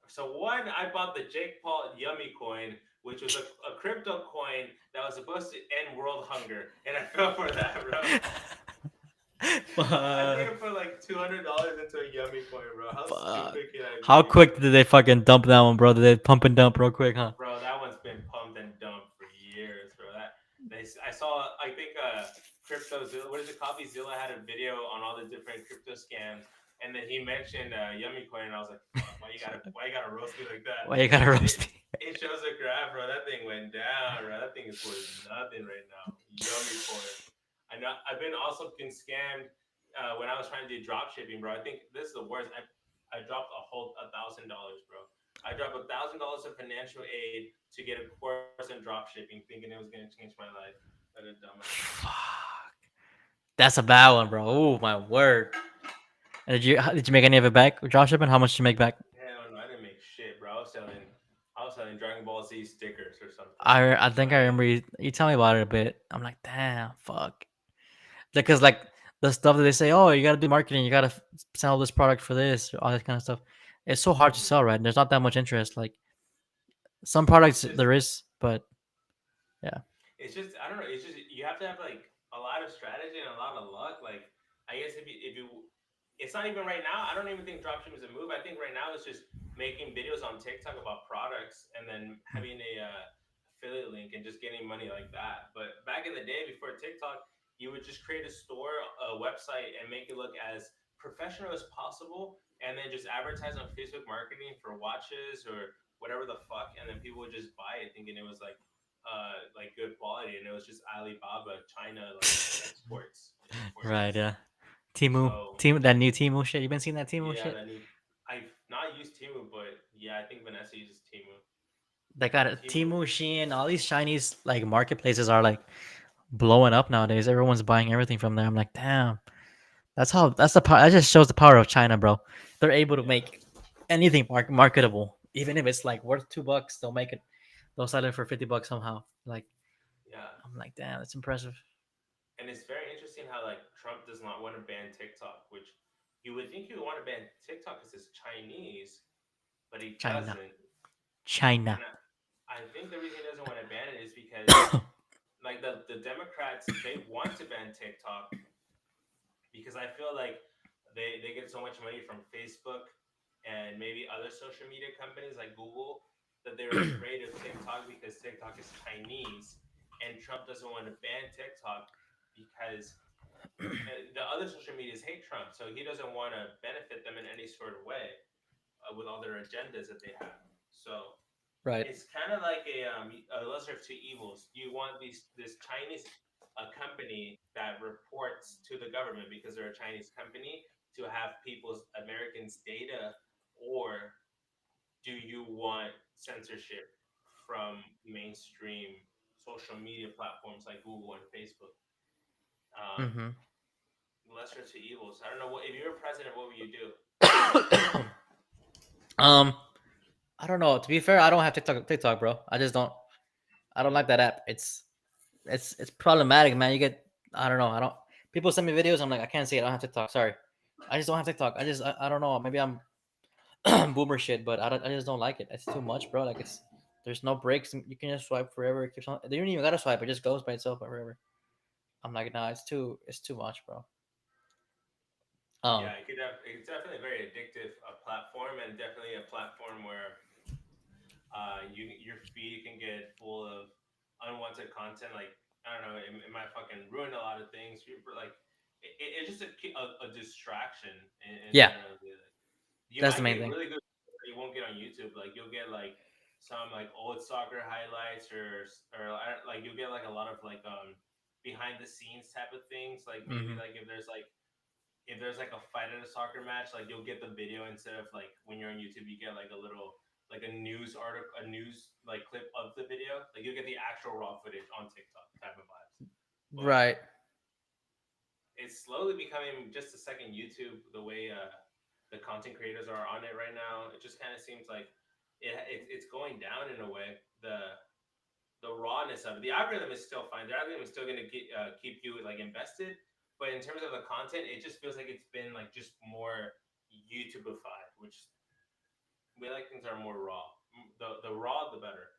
So one, I bought the Jake Paul Yummy coin, which was a crypto coin that was supposed to end world hunger, and I fell for that, bro. I think I put like $200 into a Yummy coin, bro. How stupid can I be? How quick did they fucking dump that one, bro? Did they pump and dump real quick, huh? Bro, that one's been pumped and dumped for years, bro. I saw, I think CryptoZilla, what is it, CopyZilla had a video on all the different crypto scams, and then he mentioned Yummy Coin, and I was like, why you gotta roast me like that? Why you gotta roast me? It shows a graph, bro. That thing went down, bro. That thing is worth nothing right now. Yummy Coin. I know. I've been also been scammed when I was trying to do drop shipping, bro. I think this is the worst. I dropped a whole $1,000, bro. I dropped $1,000 of financial aid to get a course in drop shipping, thinking it was gonna change my life. That is dumb. Fuck. That's a bad one, bro. Oh my word. And did you make any of it back? Dropshipping? How much did you make back? Hell no, I didn't make shit, bro. I was selling I was selling Dragon Ball Z stickers or something. I think I remember you tell me about it a bit. I'm like, damn, fuck. Because like the stuff that they say, oh, you gotta do marketing, you gotta sell this product for this, all that kind of stuff. It's so hard to sell, right? There's not that much interest. Like some products It's just, there is, but yeah, it's just I don't know. It's just you have to have like a lot of strategy and a lot of luck. Like I guess if you, it's not even right now. I don't even think dropshipping is a move. I think right now it's just making videos on TikTok about products and then having a affiliate link and just getting money like that. But back in the day before TikTok, you would just create a store, a website, and make it look as professional as possible, and then just advertise on Facebook Marketing for watches or whatever the fuck, and then people would just buy it thinking it was like good quality, and it was just Alibaba China like exports for right, these. yeah. Timu, So that new Timu shit. You been seeing that Timu yeah, shit? that new. I've not used Timu, but yeah, I think Vanessa uses Timu. They got it. Timu, Timu, Shein, all these Chinese like marketplaces are like blowing up nowadays. Everyone's buying everything from there. I'm like, damn. That's the power. That just shows the power of China, bro. They're able to yeah, make anything marketable, even if it's like worth $2. They'll make it. They'll sell it for $50 somehow. Like yeah, I'm like, damn, that's impressive. and it's very interesting how like Trump does not want to ban TikTok, which you would think he would want to ban TikTok because it's Chinese, but he China, doesn't. And China. I think the reason he doesn't want to ban it is because like the Democrats they want to ban TikTok because I feel like they get so much money from Facebook and maybe other social media companies like Google that they're afraid of TikTok because TikTok is Chinese and Trump doesn't want to ban TikTok because the other social medias hate Trump, so he doesn't want to benefit them in any sort of way with all their agendas that they have. So Right. it's kind of like a lesser of two evils. You want this Chinese company that reports to the government because they're a Chinese company to have people's Americans' data, or do you want censorship from mainstream social media platforms like Google and Facebook? Um, Mm-hmm. lesser of two evils. I don't know what if you were president, what would you do? um, I don't know. To be fair, I don't have TikTok, bro. I just don't. I don't like that app. It's problematic, man. You get. I don't know. I don't. People send me videos. I'm like, I can't see it. I don't have TikTok. Sorry. I just don't have TikTok. I don't know. Maybe I'm boomer shit, but I just don't like it. It's too much, bro. Like there's no breaks. You can just swipe forever. It keeps on. You don't even gotta swipe. It just goes by itself forever. I'm like, nah, it's too much, bro. Um, Yeah, it's definitely a very addictive platform, and definitely a platform where your feed can get full of unwanted content. Like I don't know, it might fucking ruin a lot of things. Like it's just a distraction in yeah, general. Like, you that's the might main get thing. really good that you won't get on YouTube. Like you'll get like some like old soccer highlights like you'll get like a lot of like behind the scenes type of things. Like maybe Hmm. like if there's like a fight at a soccer match, like you'll get the video instead of like when you're on YouTube, you get like a little like a news article, a news like clip of the video. Like you'll get the actual raw footage on TikTok type of vibes. But Right. it's slowly becoming just a second YouTube. The way the content creators are on it right now, it just kind of seems like it's going down in a way. The rawness of it. The algorithm is still fine. The algorithm is still going to keep you like invested, but in terms of the content, it just feels like it's been like just more YouTubeified, which we like things are more raw. The raw, the better.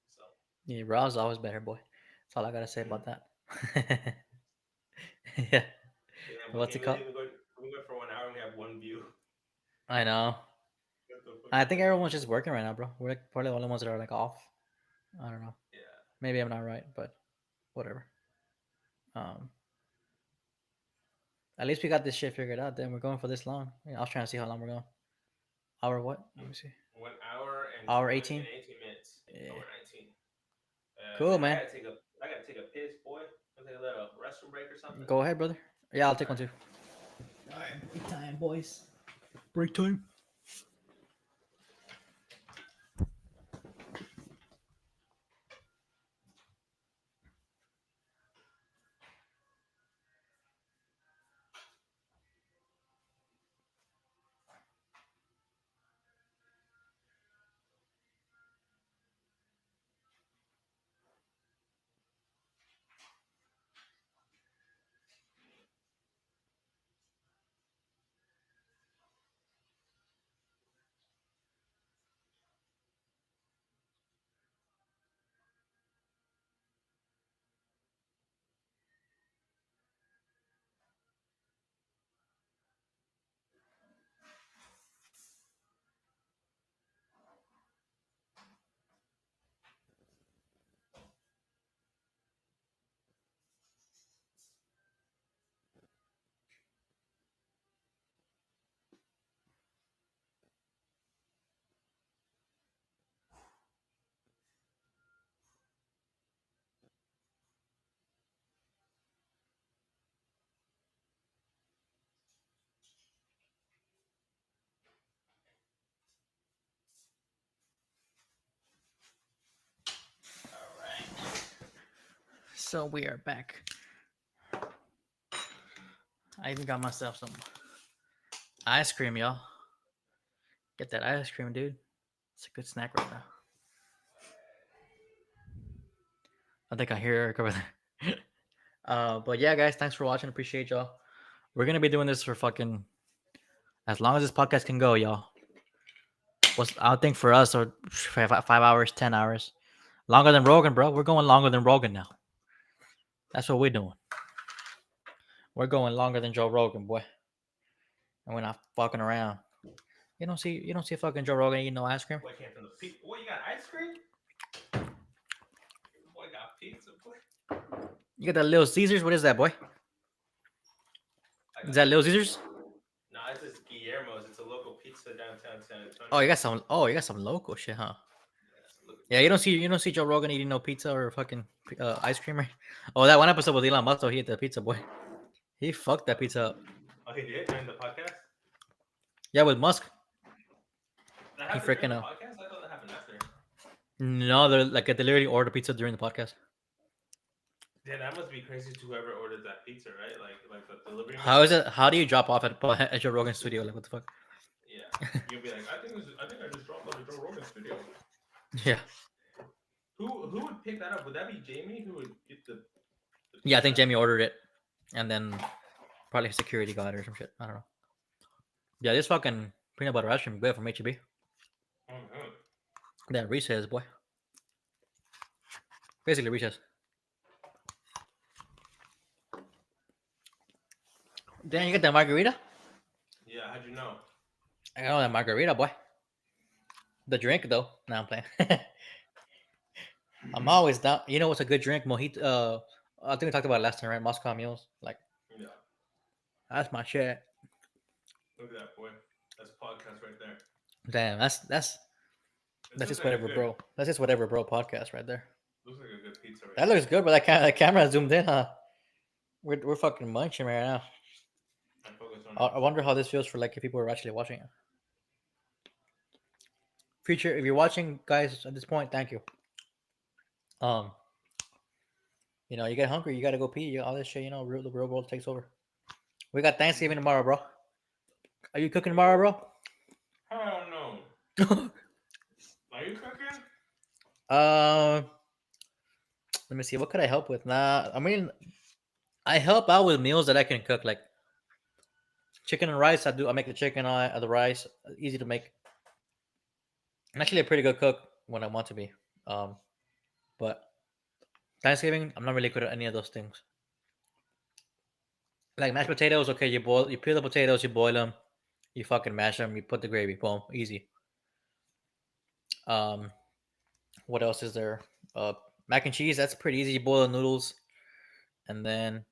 So Yeah, Raw's always better, boy. That's all I gotta say about mm. that. Yeah. Yeah, we What's it can't called? even go. We go for 1 hour and we have one view. I know. What the fuck I is think going everyone's on? just working right now, bro. We're like probably the only ones that are like off. I don't know. Yeah, Maybe I'm not right, but whatever. Um, at least we got this shit figured out. Then we're going for this long. Yeah, I was trying to see how long we're going. Hour what? Let me see. 1 hour and Hour 20 and 18. 18 minutes. Yeah. Hour 19. Cool, Man, man. I gotta take a piss, boy. I take a little restroom break or something. Go ahead, brother. Yeah, I'll All take one right. too. All right, break time, boys. Break time. So we are back. I even got myself some ice cream, y'all. Get that ice cream, dude. It's a good snack right now. I think I hear Eric over there. But yeah, guys, thanks for watching. Appreciate y'all. We're gonna be doing this for fucking as long as this podcast can go, y'all. I think for us, or 5 hours, 10 hours, longer than Rogan, bro. We're going longer than Rogan now. That's what we're doing. We're going longer than Joe Rogan, boy. And we're not fucking around. You don't see fucking Joe Rogan eating no ice cream. Boy came from the pizza. Boy, you got ice cream? Boy got pizza, boy. You got that Little Caesars? What is that, boy? Is that Little Caesars? No, it's just Guillermo's. It's a local pizza downtown San Antonio. Oh, you got some local shit, huh? Yeah, you don't see Joe Rogan eating no pizza or fucking ice cream, right? Oh, that one episode with Elon Musk, though, he ate the pizza, boy. He fucked that pizza up. Oh, he did during the podcast? Yeah, with Musk. That He happened during freaking the out. podcast? I thought that happened after. No, they're like they literally ordered pizza during the podcast. Yeah, that must be crazy to whoever ordered that pizza, right? Like the delivery. How is it? How do you drop off at Joe Rogan's studio? Like, what the fuck? Yeah, you'll be like, I think I just dropped off at Joe Rogan's studio. Yeah. Who would pick that up? Would that be Jamie? Who would get the Yeah, I think pizza? Jamie ordered it, and then probably a security got it or some shit. I don't know. Yeah, this fucking peanut butter ice cream good from HEB. Mhm. That Reese's, boy. Basically Reese's. Then you get that margarita? Yeah, how'd you know? I know that margarita, boy. The drink, though. Nah, I'm playing. I'm always down. You know what's a good drink? Mojito. I think we talked about it last time, right? Moscow Mules. Like, Yeah, that's my shit. look at that, boy. That's podcast right there. Damn, that's It just looks like a whatever, good- bro. That's just whatever, bro. Podcast right there. Looks like a good pizza right That looks good, but that camera zoomed in, huh? We're fucking munching right now. I focus on I wonder how this feels for like if people are actually watching it. Future, if you're watching, guys, at this point, thank you. You know, you get hungry, you gotta go pee. All this shit, you know, the real world takes over. We got Thanksgiving tomorrow, bro. Are you cooking tomorrow, bro? Hell no. Are you cooking? Let me see. What could I help with? Nah, I mean, I help out with meals that I can cook, like chicken and rice. I make the chicken, the rice, easy to make. I'm actually a pretty good cook when I want to be. But Thanksgiving, I'm not really good at any of those things. Like mashed potatoes, okay, you peel the potatoes, you boil them, you fucking mash them, you put the gravy, boom, easy. What else is there? Mac and cheese, that's pretty easy. You boil the noodles, and then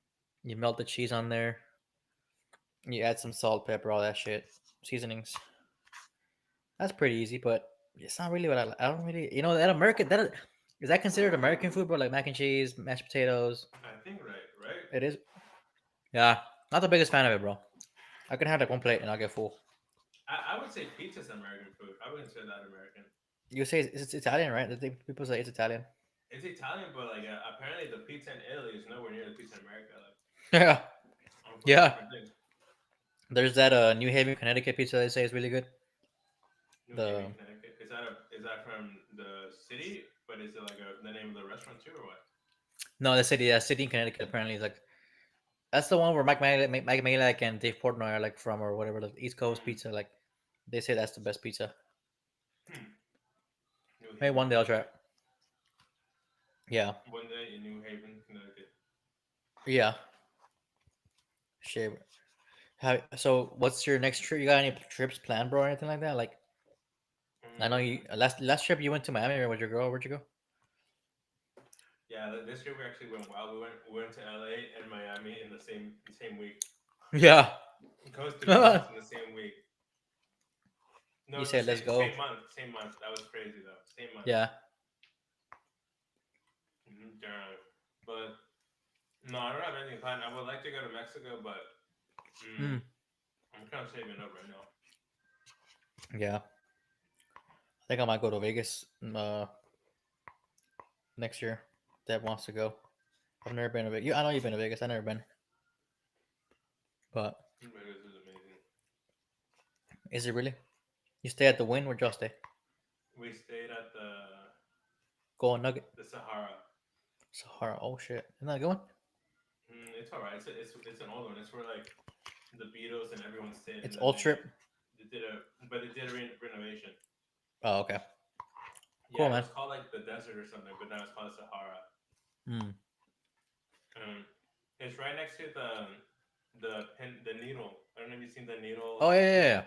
you melt the cheese on there. You add some salt, pepper, all that shit, seasonings. That's pretty easy, but it's not really what I don't really, you know, is that considered American food, bro? Like mac and cheese, mashed potatoes. I think right. It is. Yeah, not the biggest fan of it, bro. I can have like one plate and I'll get full. I would say pizza's American food. I would consider that American. You say it's Italian, right? People say it's Italian. It's Italian, but like apparently the pizza in Italy is nowhere near the pizza in America. Like, Yeah. Yeah. different things. There's that New Haven, Connecticut pizza they say is really good. New The- Haven, Connecticut. Is that from the city? But is it like the name of the restaurant too, or what? No, the city in Connecticut apparently is like that's the one where Mike Malek and Dave Portnoy are like from or whatever, the East Coast pizza. Like they say that's the best pizza. New Maybe one day I'll try it. Yeah. One day in New Haven, Connecticut. Yeah. Shit. So what's your next trip? You got any trips planned, bro, or anything like that? Like I know you last trip you went to Miami with your girl. Where'd you go? Yeah, this year we actually went wild. We went to LA and Miami in the same week. Yeah. Coast to coast in the same week. No, You it's said, the "Let's same- go." Same month. That was crazy though. Same month. Yeah. Generally. But no, I don't have anything planned. I would like to go to Mexico, but Mm. I'm kind of saving up right now. Yeah. I think I might go to Vegas next year. Deb wants to go. I've never been to Vegas. I know you've been to Vegas. I've never been. But Vegas is amazing. is it really? You stay at the Wynn? Where'd y'all stay? We stayed at Golden Nugget. the Sahara. Sahara. Oh shit. Isn't that a good one? It's alright. It's an old one. It's where like the Beatles and everyone stayed. It's and then old trip. They did a renovation. Oh, okay. Yeah, Cool, it man. was called like the desert or something, but now it's called Sahara. Mm. It's right next to the needle. I don't know if you've seen the needle. Oh yeah.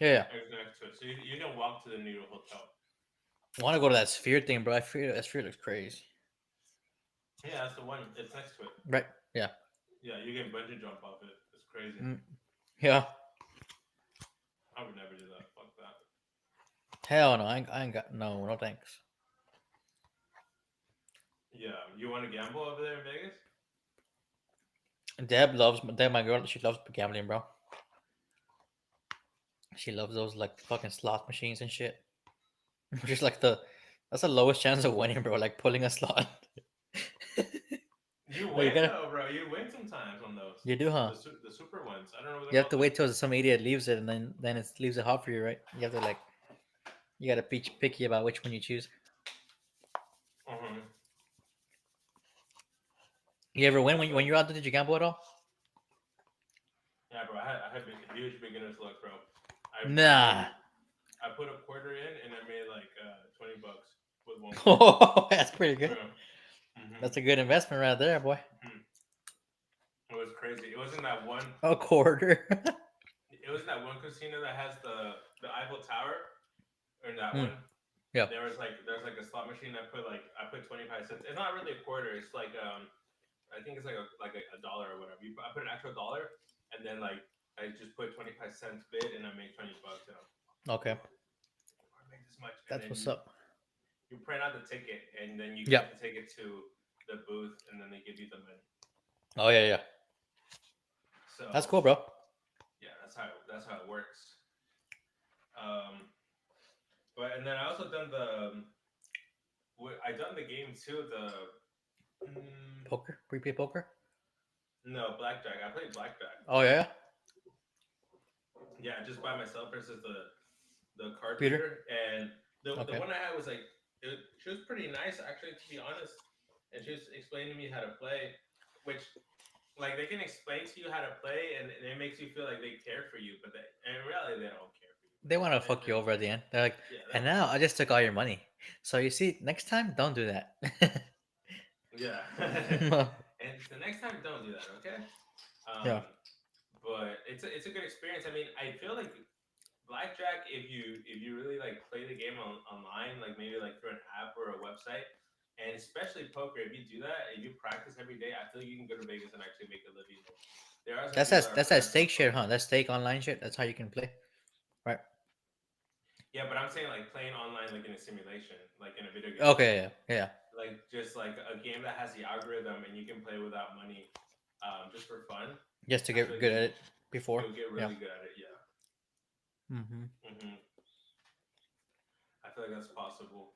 It's next to it, so you can walk to the Needle Hotel. I want to go to that Sphere thing, bro. That Sphere looks crazy. Yeah, that's the one. It's next to it. Right. Yeah. Yeah, you can bungee jump off it. It's crazy. Yeah. I would never do that. Fuck that. Hell no. I ain't got no thanks. Yeah, you want to gamble over there in Vegas? Deb, my girl, she loves gambling, bro. She loves those like fucking slot machines and shit. Just like that's the lowest chance of winning, bro. Like pulling a slot. You Well, win though, bro. You win sometimes on those. You do, huh? The super ones. I don't know. What You have to wait till some idiot leaves it, and then it leaves it hot for you, right? You have to like, you gotta be picky about which one you choose. Uh-huh. You ever win when you're out there? Did you gamble at all? Yeah, bro. I had huge beginner's luck, bro. Nah. I put a quarter in and I made like $20 with one. Oh, that's pretty good. Mm-hmm. That's a good investment right there, boy. It was crazy. It wasn't that one. A quarter. It was that one casino that has the Eiffel Tower, or that one. Yeah. There's like a slot machine. I put 25 cents. It's not really a quarter. It's like I think it's like a dollar or whatever. I put an actual dollar, and then like I just put 25 cents bid, and I make $20. You know. Okay. I make this much. That's what's up. You print out the ticket, and then you get the ticket to the booth, and then they give you the money. Oh yeah. So that's cool, bro. Yeah, that's how it works. But and then I also done I done the game too. Poker, prepaid poker. No, blackjack. I played blackjack. Oh yeah. Yeah, just by myself versus the card Peter? reader, and the one I had was like she was pretty nice actually, to be honest, and she was explaining to me how to play, which like they can explain to you how to play, and it makes you feel like they care for you, but in reality they don't care for you. They want to fuck you over at the end. They're like, and now I just took all your money. So you see, next time don't do that. Yeah. And so next time don't do that, okay? Yeah. But it's a good experience. I mean, I feel like blackjack, if you really like play the game online, like maybe like through an app or a website, and especially poker, if you do that, if you practice every day, I feel like you can go to Vegas and actually make a living. That's that stake shit, huh? That stake online shit. That's how you can play, right? Yeah, but I'm saying like playing online, like in a simulation, like in a video game. Okay, yeah. Like just like a game that has the algorithm and you can play without money, just for fun. Just to get good at it before. You'll get really good at it, yeah. I feel like that's possible.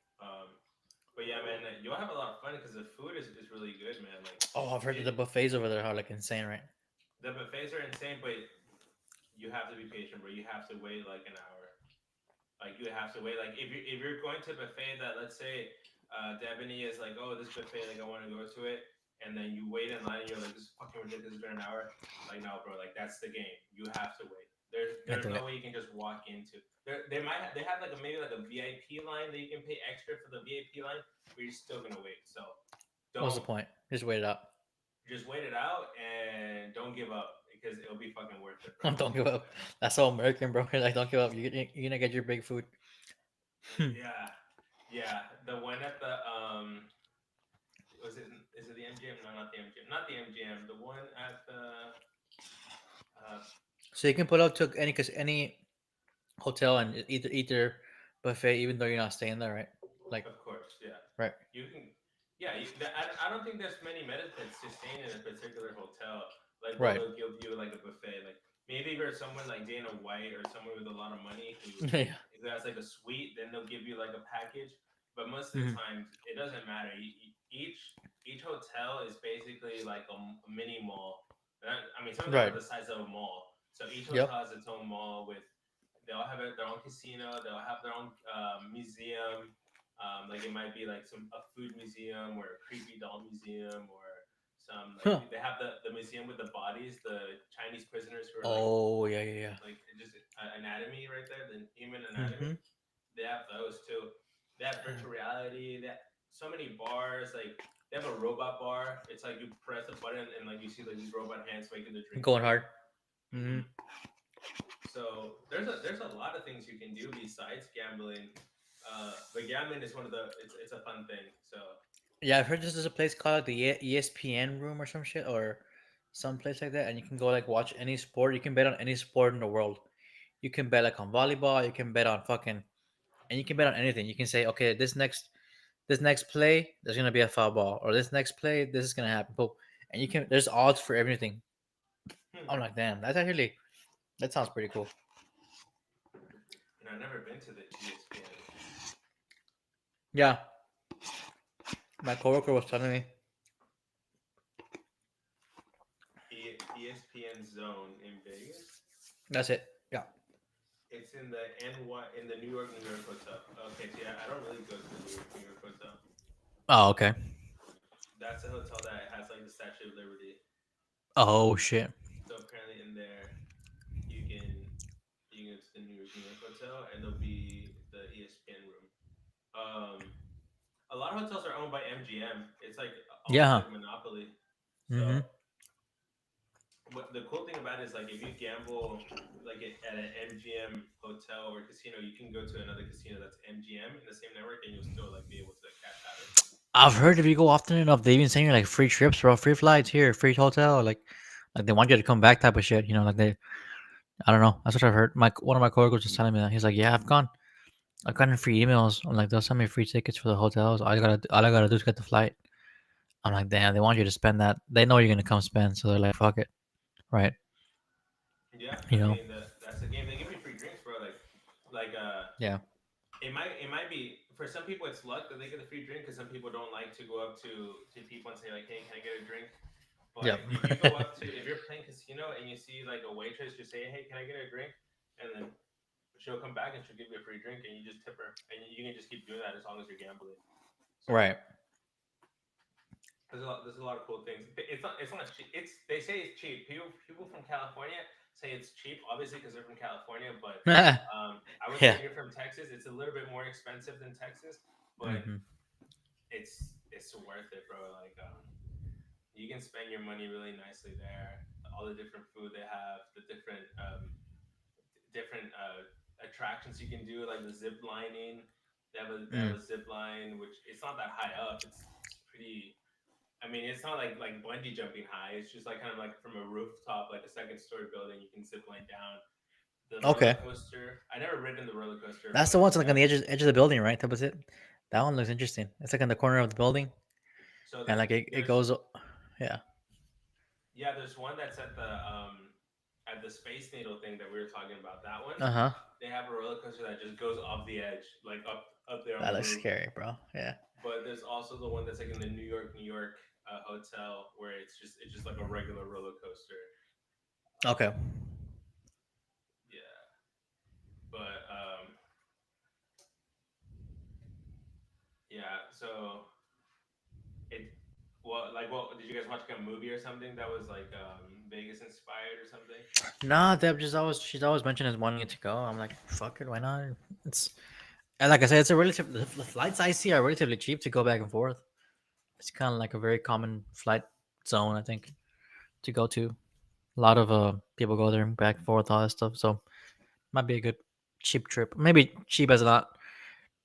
But yeah, man, you'll have a lot of fun because the food is really good, man. Like, I've heard that the buffets over there are like insane, right? The buffets are insane, but you have to be patient, bro. You have to wait like an hour. Like you have to wait. Like if you're going to a buffet that, let's say, Debony is like, oh, this buffet, like I want to go to it, and then you wait in line and you're like, this is fucking ridiculous. It's been an hour. Like no, bro. Like that's the game. You have to wait. There's no way you can just walk into. They have like maybe like a VIP line that you can pay extra for the VIP line, but you're still gonna wait. So what's the point? Just wait it out. Just wait it out and don't give up because it'll be fucking worth it. Bro. Don't give up. That's so American, bro. Like don't give up. You're gonna get your big food. Yeah. The one at the is it the MGM? No, not the MGM. Not the MGM. The one at the So you can pull up to any hotel and eat their buffet, even though you're not staying there, right? Like, of course, yeah. Right. You can, yeah. I don't think there's many benefits to staying in a particular hotel. Like, right. They'll give you like a buffet. Like, maybe if you're someone like Dana White or someone with a lot of money who has like a suite, then they'll give you like a package. But most of the times, it doesn't matter. Each each hotel is basically like a mini mall. I mean, some of them are Right. the size of a mall. So each Yep. hotel has its own mall with. They all have their own casino. They'll have their own museum. Like it might be like a food museum or a creepy doll museum or some like Huh. they have the museum with the bodies, the Chinese prisoners who are Oh yeah, yeah, like just anatomy right there, the human yeah. anatomy. They have those too. They have virtual reality. They have so many bars. Like they have a robot bar. It's like you press a button and like you see like these robot hands making the drinks Going for you. hard. Hmm. So there's a lot of things you can do besides gambling. But gambling is one of the it's a fun thing. So Yeah, I've heard this is a place called like the ESPN room or some shit or some place like that, and you can go like watch any sport. You can bet on any sport in the world. You can bet like on volleyball. You can bet on fucking, and you can bet on anything. You can say, okay, this next play, there's gonna be a foul ball, or this next play, this is gonna happen. Boom. And you can there's odds for everything. hmm, I'm like, damn, that's actually that sounds pretty cool. I've never been to the ESPN. Yeah, my coworker was telling me. ESPN Zone in Vegas. That's it. Yeah. It's in the in the New York hotel. Okay, so yeah, I don't really go to the New York hotel. Oh, okay. That's a hotel that has like the Statue of Liberty. Oh shit. So apparently in there you can go to the New York hotel and there'll be the ESPN room. Um, a lot of hotels are owned by MGM. It's like almost Yeah. like Monopoly. Mm-hmm. So what the cool thing about it is like if you gamble like at an MGM hotel or casino, you can go to another casino that's MGM in the same network and you'll still like be able to cash out it. I've heard if you go often enough, they even send you like free trips, bro, free flights here, free hotel, like they want you to come back type of shit. Like I don't know. That's what I've heard. One of my coworkers was telling me that. He's like, yeah, I've gotten free emails. I'm like, they'll send me free tickets for the hotels. All I gotta do is get the flight. I'm like, damn, they want you to spend that. They know you're gonna come spend, so they're like, fuck it, right? Yeah, You I know? mean that's the game. They give you free drinks, bro. Like Yeah. it might be for some people it's luck that they get a free drink because some people don't like to go up to people and say like, hey, can I get a drink? Yep. But if you go up to if you're playing casino and you see like a waitress, just say, hey, can I get a drink? And then she'll come back and she'll give you a free drink and you just tip her and you can just keep doing that as long as you're gambling. So Right. there's a lot of cool things. It's not cheap. They say it's cheap. People from California say it's cheap, obviously because they're from California. But I would say Yeah. if you're from Texas, it's a little bit more expensive than Texas, but Hmm. it's worth it, bro. Like you can spend your money really nicely there. All the different food they have, the different attractions you can do, like the zip lining. They have a zip line, which it's not that high up. It's pretty. I mean, it's not like bungee jumping high. It's just like kind of like from a rooftop, like a second story building. You can zip line down. The roller Okay. coaster. I never ridden the roller coaster, That's the but one like on the edge of the building, right? That was it. That one looks interesting. It's like in the corner of the building, so and like it there's goes. Yeah. yeah, there's one that's at the Space Needle thing that we were talking about. That one, Uh huh. they have a roller coaster that just goes off the edge, like up there on That the looks roof. scary, bro. Yeah. But there's also the one that's like in the New York hotel where it's just like a regular roller coaster. Okay. Yeah, but yeah. So it well, did you guys watch like a movie or something that was like Vegas inspired or something? Nah, Deb she's always mentioning wanting it to go. I'm like, fuck it, why not? It's and like I said, it's a relative. The flights I see are relatively cheap to go back and forth. It's kind of like a very common flight zone, I think, to go to. A lot of people go there and back and forth, all that stuff. So might be a good cheap trip. Maybe cheap is not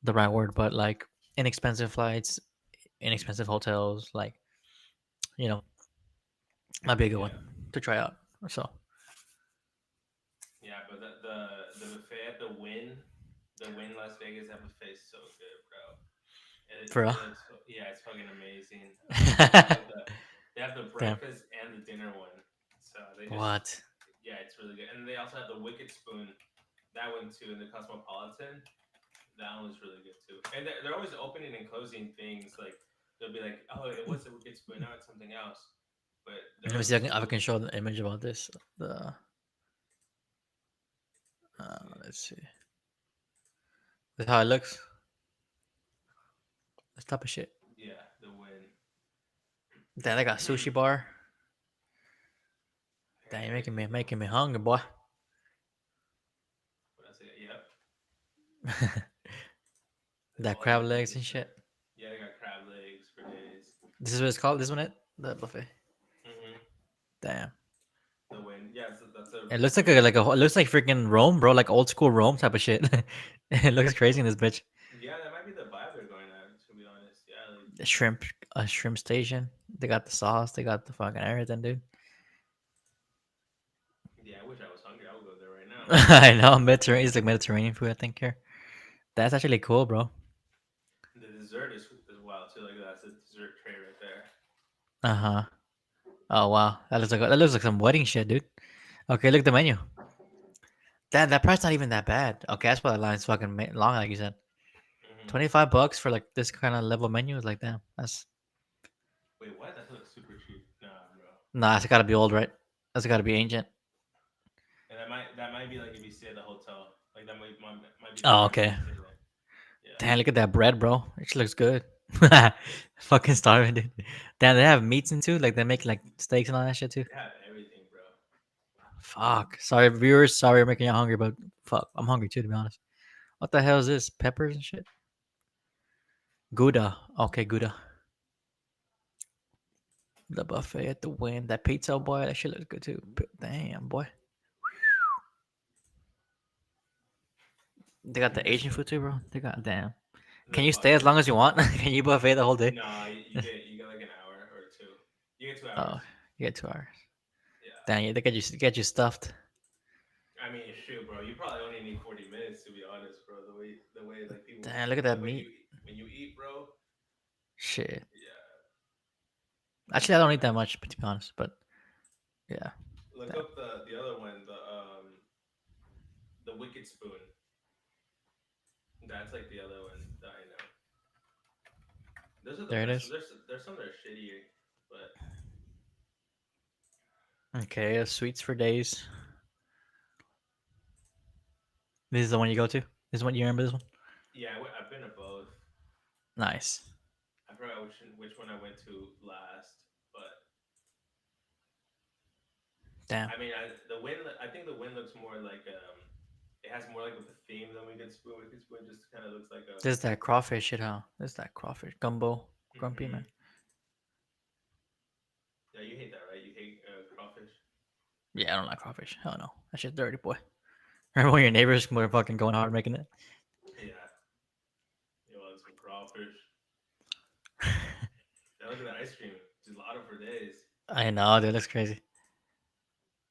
the right word, but like inexpensive flights, inexpensive hotels, like you know, might be a good one Yeah, to try out. So yeah. But the buffet at the Win Las Vegas, that buffet is so good, bro. for real. Yeah, it's fucking amazing. They have the Damn. breakfast and the dinner one, so What? yeah, it's really good. And they also have the Wicked Spoon, that one too, in the Cosmopolitan. That one was really good too. And they're always opening and closing things. Like they'll be like, oh, it was a wicked spoon, now it's something else. But Let me see if I can show the image about this. Let's see. This is how it looks. This type of shit. Yeah, the win. Damn, they got sushi bar. Damn, you're making me hungry, boy. What else? Yep. That crab legs and shit. Yeah, they got crab legs for days. This is what it's called. This one, the buffet. Mm-hmm. Damn. The win. Yeah, so that's a. It looks like it looks like freaking Rome, bro. Like old school Rome type of shit. It looks crazy in this bitch. Yeah, that might be the vibe they're going at. To be honest, yeah. Like, A shrimp station. They got the sauce. They got the fucking everything, dude. yeah, I wish I was hungry. I would go there right now. I know Mediterranean. It's like Mediterranean food, I think here. That's actually cool, bro. The dessert is wild too. Like that's a dessert tray right there. Uh huh. Oh wow, that looks like some wedding shit, dude. Okay, look at the menu. That price not even that bad. Okay, that's why the line's fucking long, like you said. Mm-hmm. $25 for like this kind of level menu is like damn. That's Wait, what? That looks super cheap. Nah, bro. nah. It's gotta be old, right? That's gotta be ancient. And that might be like if you stay at the hotel. Like that might be. the Oh, price if okay. you stay there. Yeah. Damn, look at that bread, bro. It looks good. Fucking starving, dude. Damn, they have meats into like they make like steaks and all that shit too. They have everything, bro. Fuck. Sorry, viewers. Sorry, I'm making you hungry, but fuck, I'm hungry too, to be honest. What the hell is this? Peppers and shit. Gouda. Okay, Gouda. The buffet at the Win. That pizza, boy. That shit looks good too. Damn, boy. They got the Asian food too, bro. They got damn. Can you stay as long as you want? Can you buffet the whole day? No, you get like an hour or two. You get 2 Oh, hours. you get 2 hours. Yeah. Damn, yeah, they get you stuffed. I mean, shoot, bro. You probably only need 40 minutes to be honest, bro. The way like people. Damn, look at that when meat. When you eat, bro. Shit. Yeah. Actually, I don't eat that much, to be honest. But yeah. Look Damn. up the other one, the Wicked Spoon. That's like the other one that I know. Those are the There it best. is. There's some that are shitty, but Okay, sweets for days. This is the one you go to. This is one you remember. This one. yeah, I've been to both. Nice. I forgot which one I went to last, but Damn. I mean, the win. I think the win looks more like it has more like of a theme than Wicked Spoon. Wicked Spoon just kind of looks like a. This is that crawfish shit, huh? This is that crawfish gumbo, grumpy Mhm. man. Yeah, you hate that, right? You hate crawfish. Yeah, I don't like crawfish. Hell no, that shit's dirty, boy. Remember when your neighbors were fucking going hard making it? Yeah. You want some crawfish? Yeah, look at that ice cream. Gelato for days. I know, dude, that's crazy.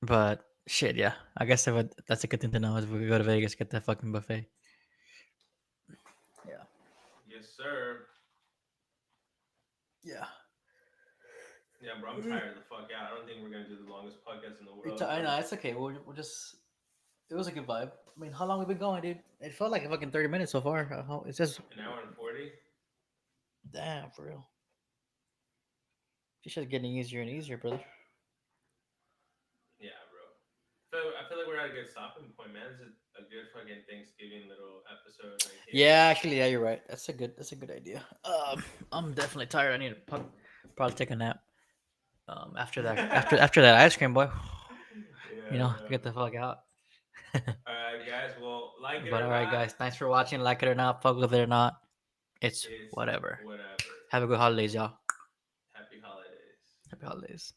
But shit, yeah. I guess that's a good thing to know is we could go to Vegas, get that fucking buffet. Yeah. Yes, sir. Yeah. Yeah, bro, I'm tired the fuck out. I don't think we're gonna do the longest podcast in the world. I know, it's okay. We'll just. It was a good vibe. I mean, how long we been going, dude? It felt like fucking 30 minutes so far. It's just An hour and 40. damn for real. This shit's getting easier and easier, brother. Yeah, bro. So I feel like we're at a good stopping point, man. This is a good fucking Thanksgiving little episode. Like, Yeah, actually, yeah, you're right. That's a good idea. I'm definitely tired. I need to probably take a nap. After that, after that ice cream, boy. Yeah, You know, yeah. get the fuck out. All right, guys. Well, like it But or all right, not, guys, thanks for watching. Like it or not, fuck with it or not, it's it's whatever. Whatever. Have a good holidays, y'all. Happy holidays. Happy holidays.